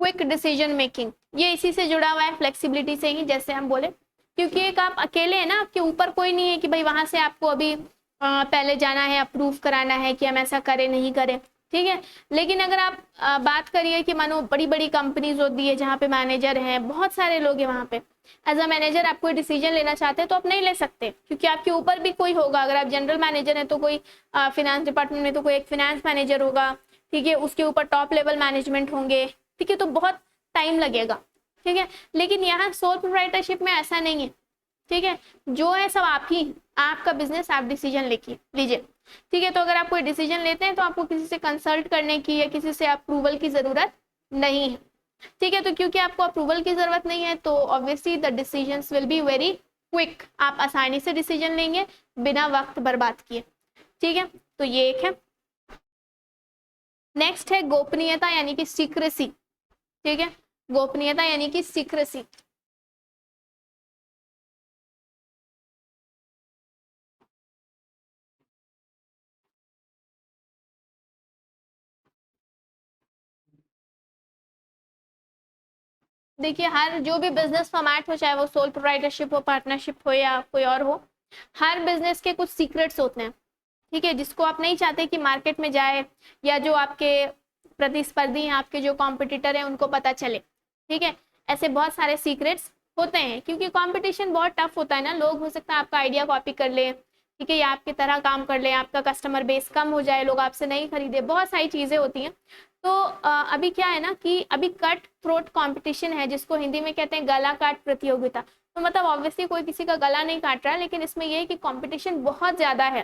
क्विक डिसीजन मेकिंग, ये इसी से जुड़ा हुआ है, फ्लेक्सिबिलिटी से ही, जैसे हम बोले, क्योंकि एक आप अकेले हैं ना, आपके ऊपर कोई नहीं है कि भाई वहां से आपको अभी पहले जाना है, अप्रूव कराना है कि हम ऐसा करें नहीं करें। ठीक है, लेकिन अगर आप बात करिए कि मानो बड़ी बड़ी कंपनीज होती है जहाँ पे मैनेजर हैं, बहुत सारे लोग हैं वहाँ पे, एज अ मैनेजर आप कोई डिसीजन लेना चाहते हैं तो आप नहीं ले सकते, क्योंकि आपके ऊपर भी कोई होगा। अगर आप जनरल मैनेजर हैं तो कोई फिनेंस डिपार्टमेंट में तो कोई एक फिनेंस मैनेजर होगा, ठीक है, उसके ऊपर टॉप लेवल मैनेजमेंट होंगे, ठीक है, तो बहुत टाइम लगेगा, ठीक है। लेकिन यहाँ सोल प्रोप्राइटरशिप में ऐसा नहीं है, ठीक है, जो है सब आप ही, आपका बिजनेस, आप डिसीजन लीजिए, ठीक है। तो अगर आप कोई डिसीजन लेते हैं तो आपको किसी से कंसल्ट करने की या किसी से अप्रूवल की जरूरत नहीं है, ठीक है। तो क्योंकि आपको अप्रूवल की जरूरत नहीं है तो obviously the decisions will be very quick, आप आसानी से डिसीजन लेंगे बिना वक्त बर्बाद किए, ठीक है। तो ये एक है। नेक्स्ट है गोपनीयता यानी कि सीक्रेसी, ठीक है, गोपनीयता यानी कि सीक्रेसी। देखिए हर जो भी बिजनेस फॉर्मेट हो, चाहे वो सोल प्रोप्राइटरशिप हो, पार्टनरशिप हो या कोई और हो, हर बिजनेस के कुछ सीक्रेट्स होते हैं, ठीक है, जिसको आप नहीं चाहते कि मार्केट में जाए या जो आपके प्रतिस्पर्धी हैं, आपके जो कॉम्पिटिटर हैं, उनको पता चले, ठीक है। ऐसे बहुत सारे सीक्रेट्स होते हैं, क्योंकि कंपटीशन बहुत टफ होता है ना। लोग हो सकता है आपका आइडिया कॉपी कर ले, ठीक है, या आपकी तरह काम कर ले, आपका कस्टमर बेस कम हो जाए, लोग आपसे नहीं खरीदे, बहुत सारी चीजें होती हैं। तो अभी क्या है ना कि अभी कट थ्रोट कंपटीशन है, जिसको हिंदी में कहते हैं गला काट प्रतियोगिता। तो मतलब ऑब्वियसली कोई किसी का गला नहीं काट रहा है, लेकिन इसमें यह है कि कंपटीशन बहुत ज्यादा है,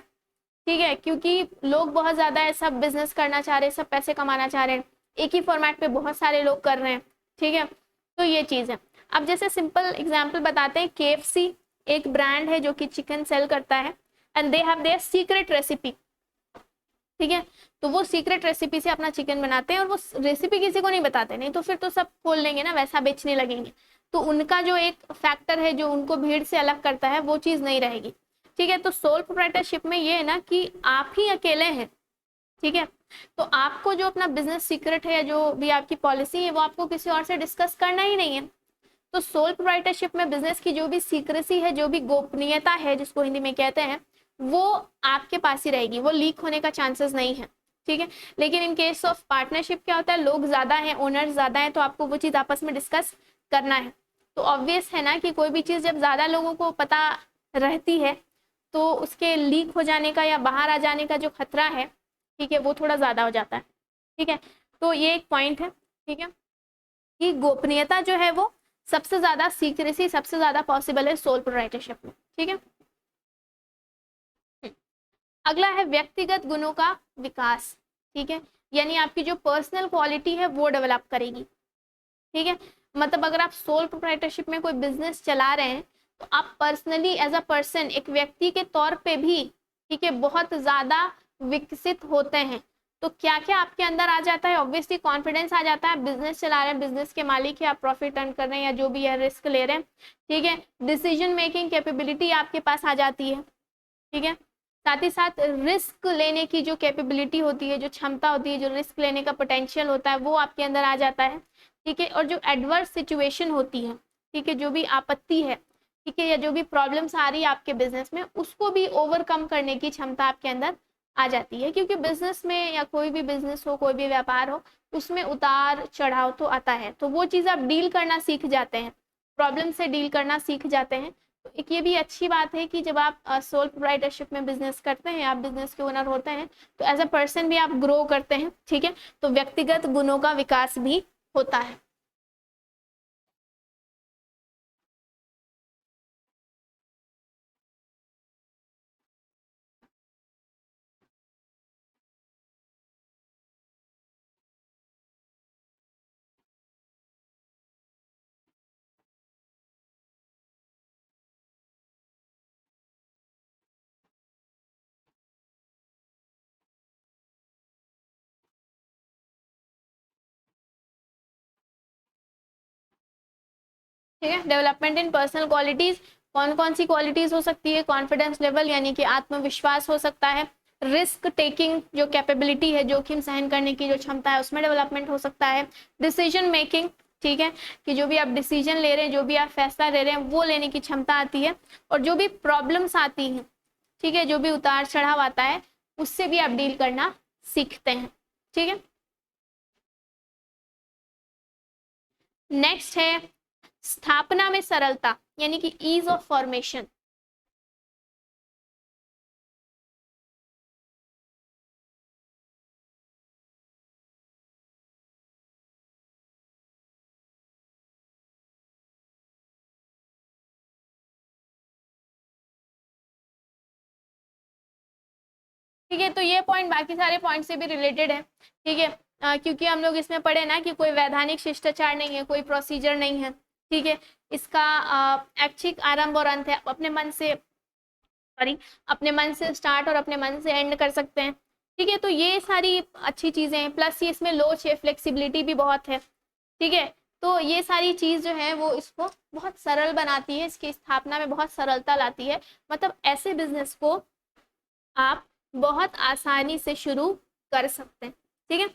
ठीक है, क्योंकि लोग बहुत ज्यादा है, सब बिजनेस करना चाह रहे हैं, सब पैसे कमाना चाह रहे हैं, एक ही फॉर्मेट पे बहुत सारे लोग कर रहे हैं, ठीक है। तो ये चीज है। अब जैसे सिंपल एग्जांपल बताते हैं, KFC एक ब्रांड है जो कि चिकन सेल करता है, and they have their secret recipe, ठीक है। तो वो सीक्रेट रेसिपी से अपना चिकन बनाते हैं और वो रेसिपी किसी को नहीं बताते, नहीं तो फिर तो सब खोल लेंगे ना, वैसा बेचने लगेंगे। तो उनका जो एक फैक्टर है जो उनको भीड़ से अलग करता है, वो चीज नहीं रहेगी, ठीक है। तो सोल प्रोप्राइटरशिप में ये है ना कि आप ही अकेले हैं, ठीक है। तो आपको जो अपना बिजनेस सीक्रेट है या जो भी आपकी पॉलिसी है, वो आपको किसी और से डिस्कस करना ही नहीं है। तो सोल प्रोप्राइटरशिप में बिजनेस की जो भी सीक्रेसी है, जो भी गोपनीयता है, जिसको हिंदी में कहते हैं, वो आपके पास ही रहेगी, वो लीक होने का चांसेस नहीं है, ठीक है। लेकिन इन केस ऑफ पार्टनरशिप क्या होता है, लोग ज्यादा हैं, ओनर्स ज्यादा हैं, तो आपको वो चीज आपस में डिस्कस करना है। तो ऑब्वियस है ना कि कोई भी चीज जब ज्यादा लोगों को पता रहती है तो उसके लीक हो जाने का या बाहर आ जाने का जो खतरा है, ठीक है, वो थोड़ा ज्यादा हो जाता है, ठीक है। तो ये एक पॉइंट है, ठीक है, कि गोपनीयता जो है वो सबसे ज्यादा, सीक्रेसी सबसे ज्यादा पॉसिबल है सोल प्रोप्राइटरशिप में, ठीक है। अगला है व्यक्तिगत गुणों का विकास, ठीक है, यानी आपकी जो पर्सनल क्वालिटी है वो डेवलप करेगी, ठीक है। मतलब अगर आप सोल प्रोप्राइटरशिप में कोई बिजनेस चला रहे हैं तो आप पर्सनली एज अ पर्सन, एक व्यक्ति के तौर पे भी, ठीक है, बहुत ज्यादा विकसित होते हैं। तो क्या क्या आपके अंदर आ जाता है, ऑब्वियसली कॉन्फिडेंस आ जाता है, बिजनेस चला रहे हैं, बिजनेस के मालिक है, आप प्रॉफिट अर्न कर रहे हैं या जो भी है रिस्क ले रहे हैं, ठीक है। डिसीजन मेकिंग कैपेबिलिटी आपके पास आ जाती है, ठीक है। साथ ही साथ रिस्क लेने की जो कैपेबिलिटी होती है, जो क्षमता होती है, जो रिस्क लेने का पोटेंशियल होता है, वो आपके अंदर आ जाता है, ठीक है। और जो एडवर्स सिचुएशन होती है, ठीक है, जो भी आपत्ति है, ठीक है, या जो भी प्रॉब्लम्स आ रही है आपके बिजनेस में, उसको भी ओवरकम करने की क्षमता आपके अंदर आ जाती है। क्योंकि बिजनेस में या कोई भी बिजनेस हो, कोई भी व्यापार हो, उसमें उतार चढ़ाव तो आता है, तो वो चीज़ आप डील करना सीख जाते हैं, प्रॉब्लम से डील करना सीख जाते हैं। तो एक ये भी अच्छी बात है कि जब आप सोल प्रोप्राइटरशिप में बिजनेस करते हैं, आप बिजनेस के ओनर होते हैं, तो एज अ पर्सन भी आप ग्रो करते हैं, ठीक है। तो व्यक्तिगत गुणों का विकास भी होता है। ठीक है, डेवलपमेंट इन पर्सनल क्वालिटीज, कौन कौन सी क्वालिटीज हो सकती है, कॉन्फिडेंस लेवल यानी कि आत्मविश्वास हो सकता है, रिस्क टेकिंग जो कैपेबिलिटी है, जोखिम सहन करने की जो क्षमता है, उसमें डेवलपमेंट हो सकता है, डिसीजन मेकिंग, ठीक है, कि जो भी आप डिसीजन ले रहे हैं, जो भी आप फैसला ले रहे हैं, वो लेने की क्षमता आती है। और जो भी प्रॉब्लम्स आती हैं, ठीक है, जो भी उतार चढ़ाव आता है, उससे भी आप डील करना सीखते हैं, ठीक है। नेक्स्ट है स्थापना में सरलता यानी कि ईज ऑफ फॉर्मेशन। ठीक है, तो ये पॉइंट बाकी सारे पॉइंट से भी रिलेटेड है। ठीक है, क्योंकि हम लोग इसमें पढ़े ना कि कोई वैधानिक शिष्टाचार नहीं है, कोई प्रोसीजर नहीं है। ठीक है, इसका ऐच्छिक आरंभ और अंत है, अपने मन से अपने मन से स्टार्ट और अपने मन से एंड कर सकते हैं। ठीक है, तो ये सारी अच्छी चीजें हैं, प्लस ये इसमें लोच है, फ्लेक्सिबिलिटी भी बहुत है। ठीक है, तो ये सारी चीज जो है वो इसको बहुत सरल बनाती है, इसकी स्थापना में बहुत सरलता लाती है। मतलब ऐसे बिजनेस को आप बहुत आसानी से शुरू कर सकते हैं। ठीक है,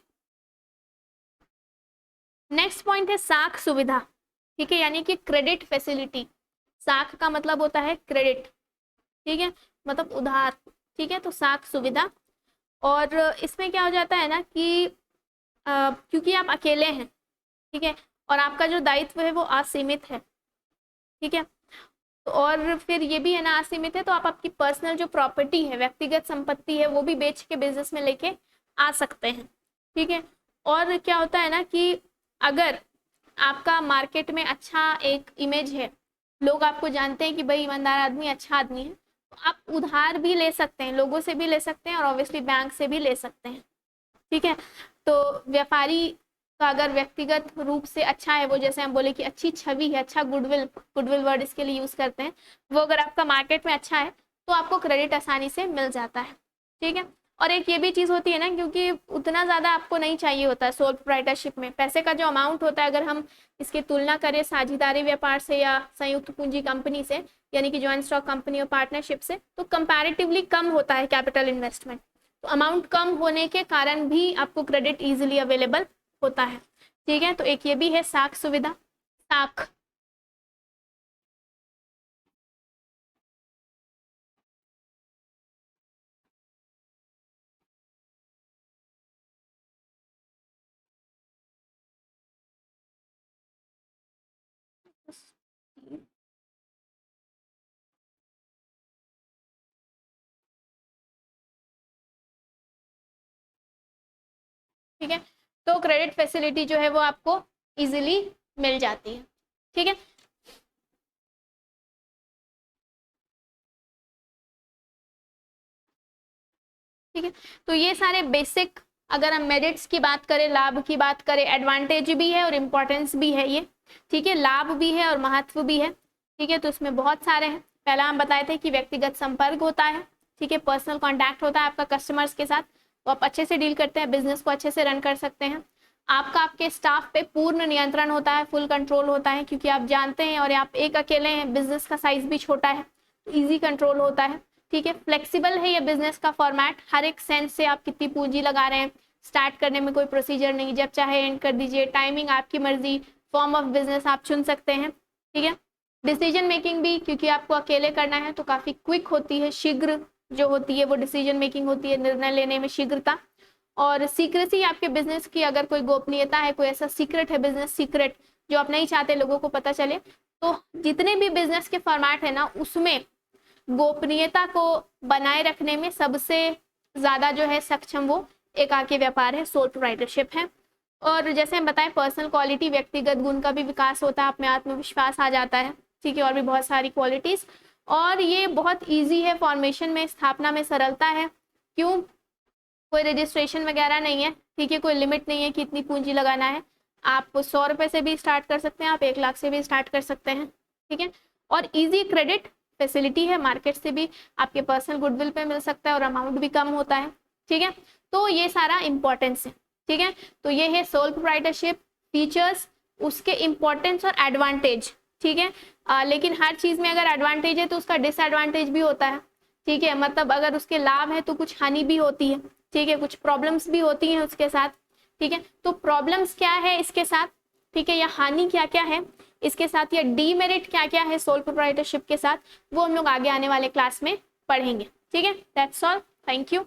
नेक्स्ट पॉइंट है साख सुविधा। ठीक है, यानी कि क्रेडिट फैसिलिटी। साख का मतलब होता है क्रेडिट, ठीक है, मतलब उधार। ठीक है, तो साख सुविधा। और इसमें क्या हो जाता है ना कि क्योंकि आप अकेले हैं, ठीक है, और आपका जो दायित्व है वो असीमित है। ठीक है, तो और फिर ये भी है ना असीमित है, तो आप आपकी पर्सनल जो प्रॉपर्टी है, व्यक्तिगत संपत्ति है, वो भी बेच के बिजनेस में लेके आ सकते हैं। ठीक है, और क्या होता है ना कि अगर आपका मार्केट में अच्छा एक इमेज है, लोग आपको जानते हैं कि भाई ईमानदार आदमी, अच्छा आदमी है, तो आप उधार भी ले सकते हैं, लोगों से भी ले सकते हैं और ऑब्वियसली बैंक से भी ले सकते हैं। ठीक है, तो व्यापारी का अगर व्यक्तिगत रूप से अच्छा है, वो जैसे हम बोले कि अच्छी छवि है, अच्छा गुडविल वर्ड इसके लिए यूज करते हैं, वो अगर आपका मार्केट में अच्छा है तो आपको क्रेडिट आसानी से मिल जाता है। ठीक है, और एक ये भी चीज होती है ना, क्योंकि उतना ज्यादा आपको नहीं चाहिए होता है सोल प्रोप्राइटरशिप में, पैसे का जो अमाउंट होता है, अगर हम इसकी तुलना करें साझेदारी व्यापार से या संयुक्त पूंजी कंपनी से, यानी कि ज्वाइंट स्टॉक कंपनी और पार्टनरशिप से, तो कंपैरेटिवली कम होता है कैपिटल इन्वेस्टमेंट। तो अमाउंट कम होने के कारण भी आपको क्रेडिट इजीली अवेलेबल होता है। ठीक है, तो एक ये भी है साख सुविधा। साख, ठीक है, तो क्रेडिट फैसिलिटी जो है वो आपको इजीली मिल जाती है। ठीक है, ठीक है, तो ये सारे बेसिक, अगर हम मेरिट्स की बात करें, लाभ की बात करें, एडवांटेज भी है और इम्पोर्टेंस भी है ये। ठीक है, लाभ भी है और महत्व भी है। ठीक है, तो इसमें बहुत सारे हैं। पहला हम बताए थे कि व्यक्तिगत संपर्क होता है। ठीक है, पर्सनल कॉन्टैक्ट होता है आपका कस्टमर्स के साथ, तो आप अच्छे से डील करते हैं, बिजनेस को अच्छे से रन कर सकते हैं। आपका आपके स्टाफ पे पूर्ण नियंत्रण होता है, फुल कंट्रोल होता है, क्योंकि आप जानते हैं और आप एक अकेले हैं, बिजनेस का साइज भी छोटा है, तो ईजी कंट्रोल होता है। ठीक है, फ्लेक्सिबल है ये बिजनेस का फॉर्मेट, हर एक सेंस से आप कितनी पूंजी लगा रहे हैं, स्टार्ट करने में कोई प्रोसीजर नहीं, जब चाहे एंड कर दीजिए, टाइमिंग आपकी मर्जी, फॉर्म ऑफ बिजनेस आप चुन सकते हैं। ठीक है, डिसीजन मेकिंग भी, क्योंकि आपको अकेले करना है तो काफी क्विक होती है, शीघ्र जो होती है वो डिसीजन मेकिंग होती है, निर्णय लेने में शीघ्रता। और सीक्रेसी आपके बिजनेस की, अगर कोई गोपनीयता है, कोई ऐसा सीक्रेट है, बिजनेस सीक्रेट जो आप नहीं चाहते लोगों को पता चले, तो जितने भी बिजनेस के फॉर्मेट है ना, उसमें गोपनीयता को बनाए रखने में सबसे ज्यादा जो है सक्षम वो एकाकी व्यापार है, सोल प्रोप्राइटरशिप है। और जैसे हम बताएं, पर्सनल क्वालिटी, व्यक्तिगत गुण का भी विकास होता है, आप में आत्मविश्वास आ जाता है। ठीक है, और भी बहुत सारी क्वालिटीज, और ये बहुत इजी है फॉर्मेशन में, स्थापना में सरलता है। क्यों? कोई रजिस्ट्रेशन वगैरह नहीं है। ठीक है, कोई लिमिट नहीं है कि इतनी पूंजी लगाना है, आप 100 रुपए से भी स्टार्ट कर सकते हैं, आप 1 लाख से भी स्टार्ट कर सकते हैं। ठीक है, और इजी क्रेडिट फैसिलिटी है, मार्केट से भी आपके पर्सनल गुडविल पे मिल सकता है और अमाउंट भी कम होता है। ठीक है, तो ये सारा इंपॉर्टेंस है। ठीक है, तो ये है सोल प्रोप्राइटरशिप, फीचर्स, उसके इंपॉर्टेंस और एडवांटेज। ठीक है, लेकिन हर चीज में अगर एडवांटेज है तो उसका डिसएडवांटेज भी होता है। ठीक है, मतलब अगर उसके लाभ है तो कुछ हानि भी होती है। ठीक है, कुछ प्रॉब्लम्स भी होती हैं उसके साथ। ठीक है, तो प्रॉब्लम्स क्या है इसके साथ, ठीक है, या हानि क्या क्या है इसके साथ, या डीमेरिट क्या क्या है सोल प्रोप्राइटरशिप के साथ, वो हम लोग आगे आने वाले क्लास में पढ़ेंगे। ठीक है, दैट्स ऑल, थैंक यू।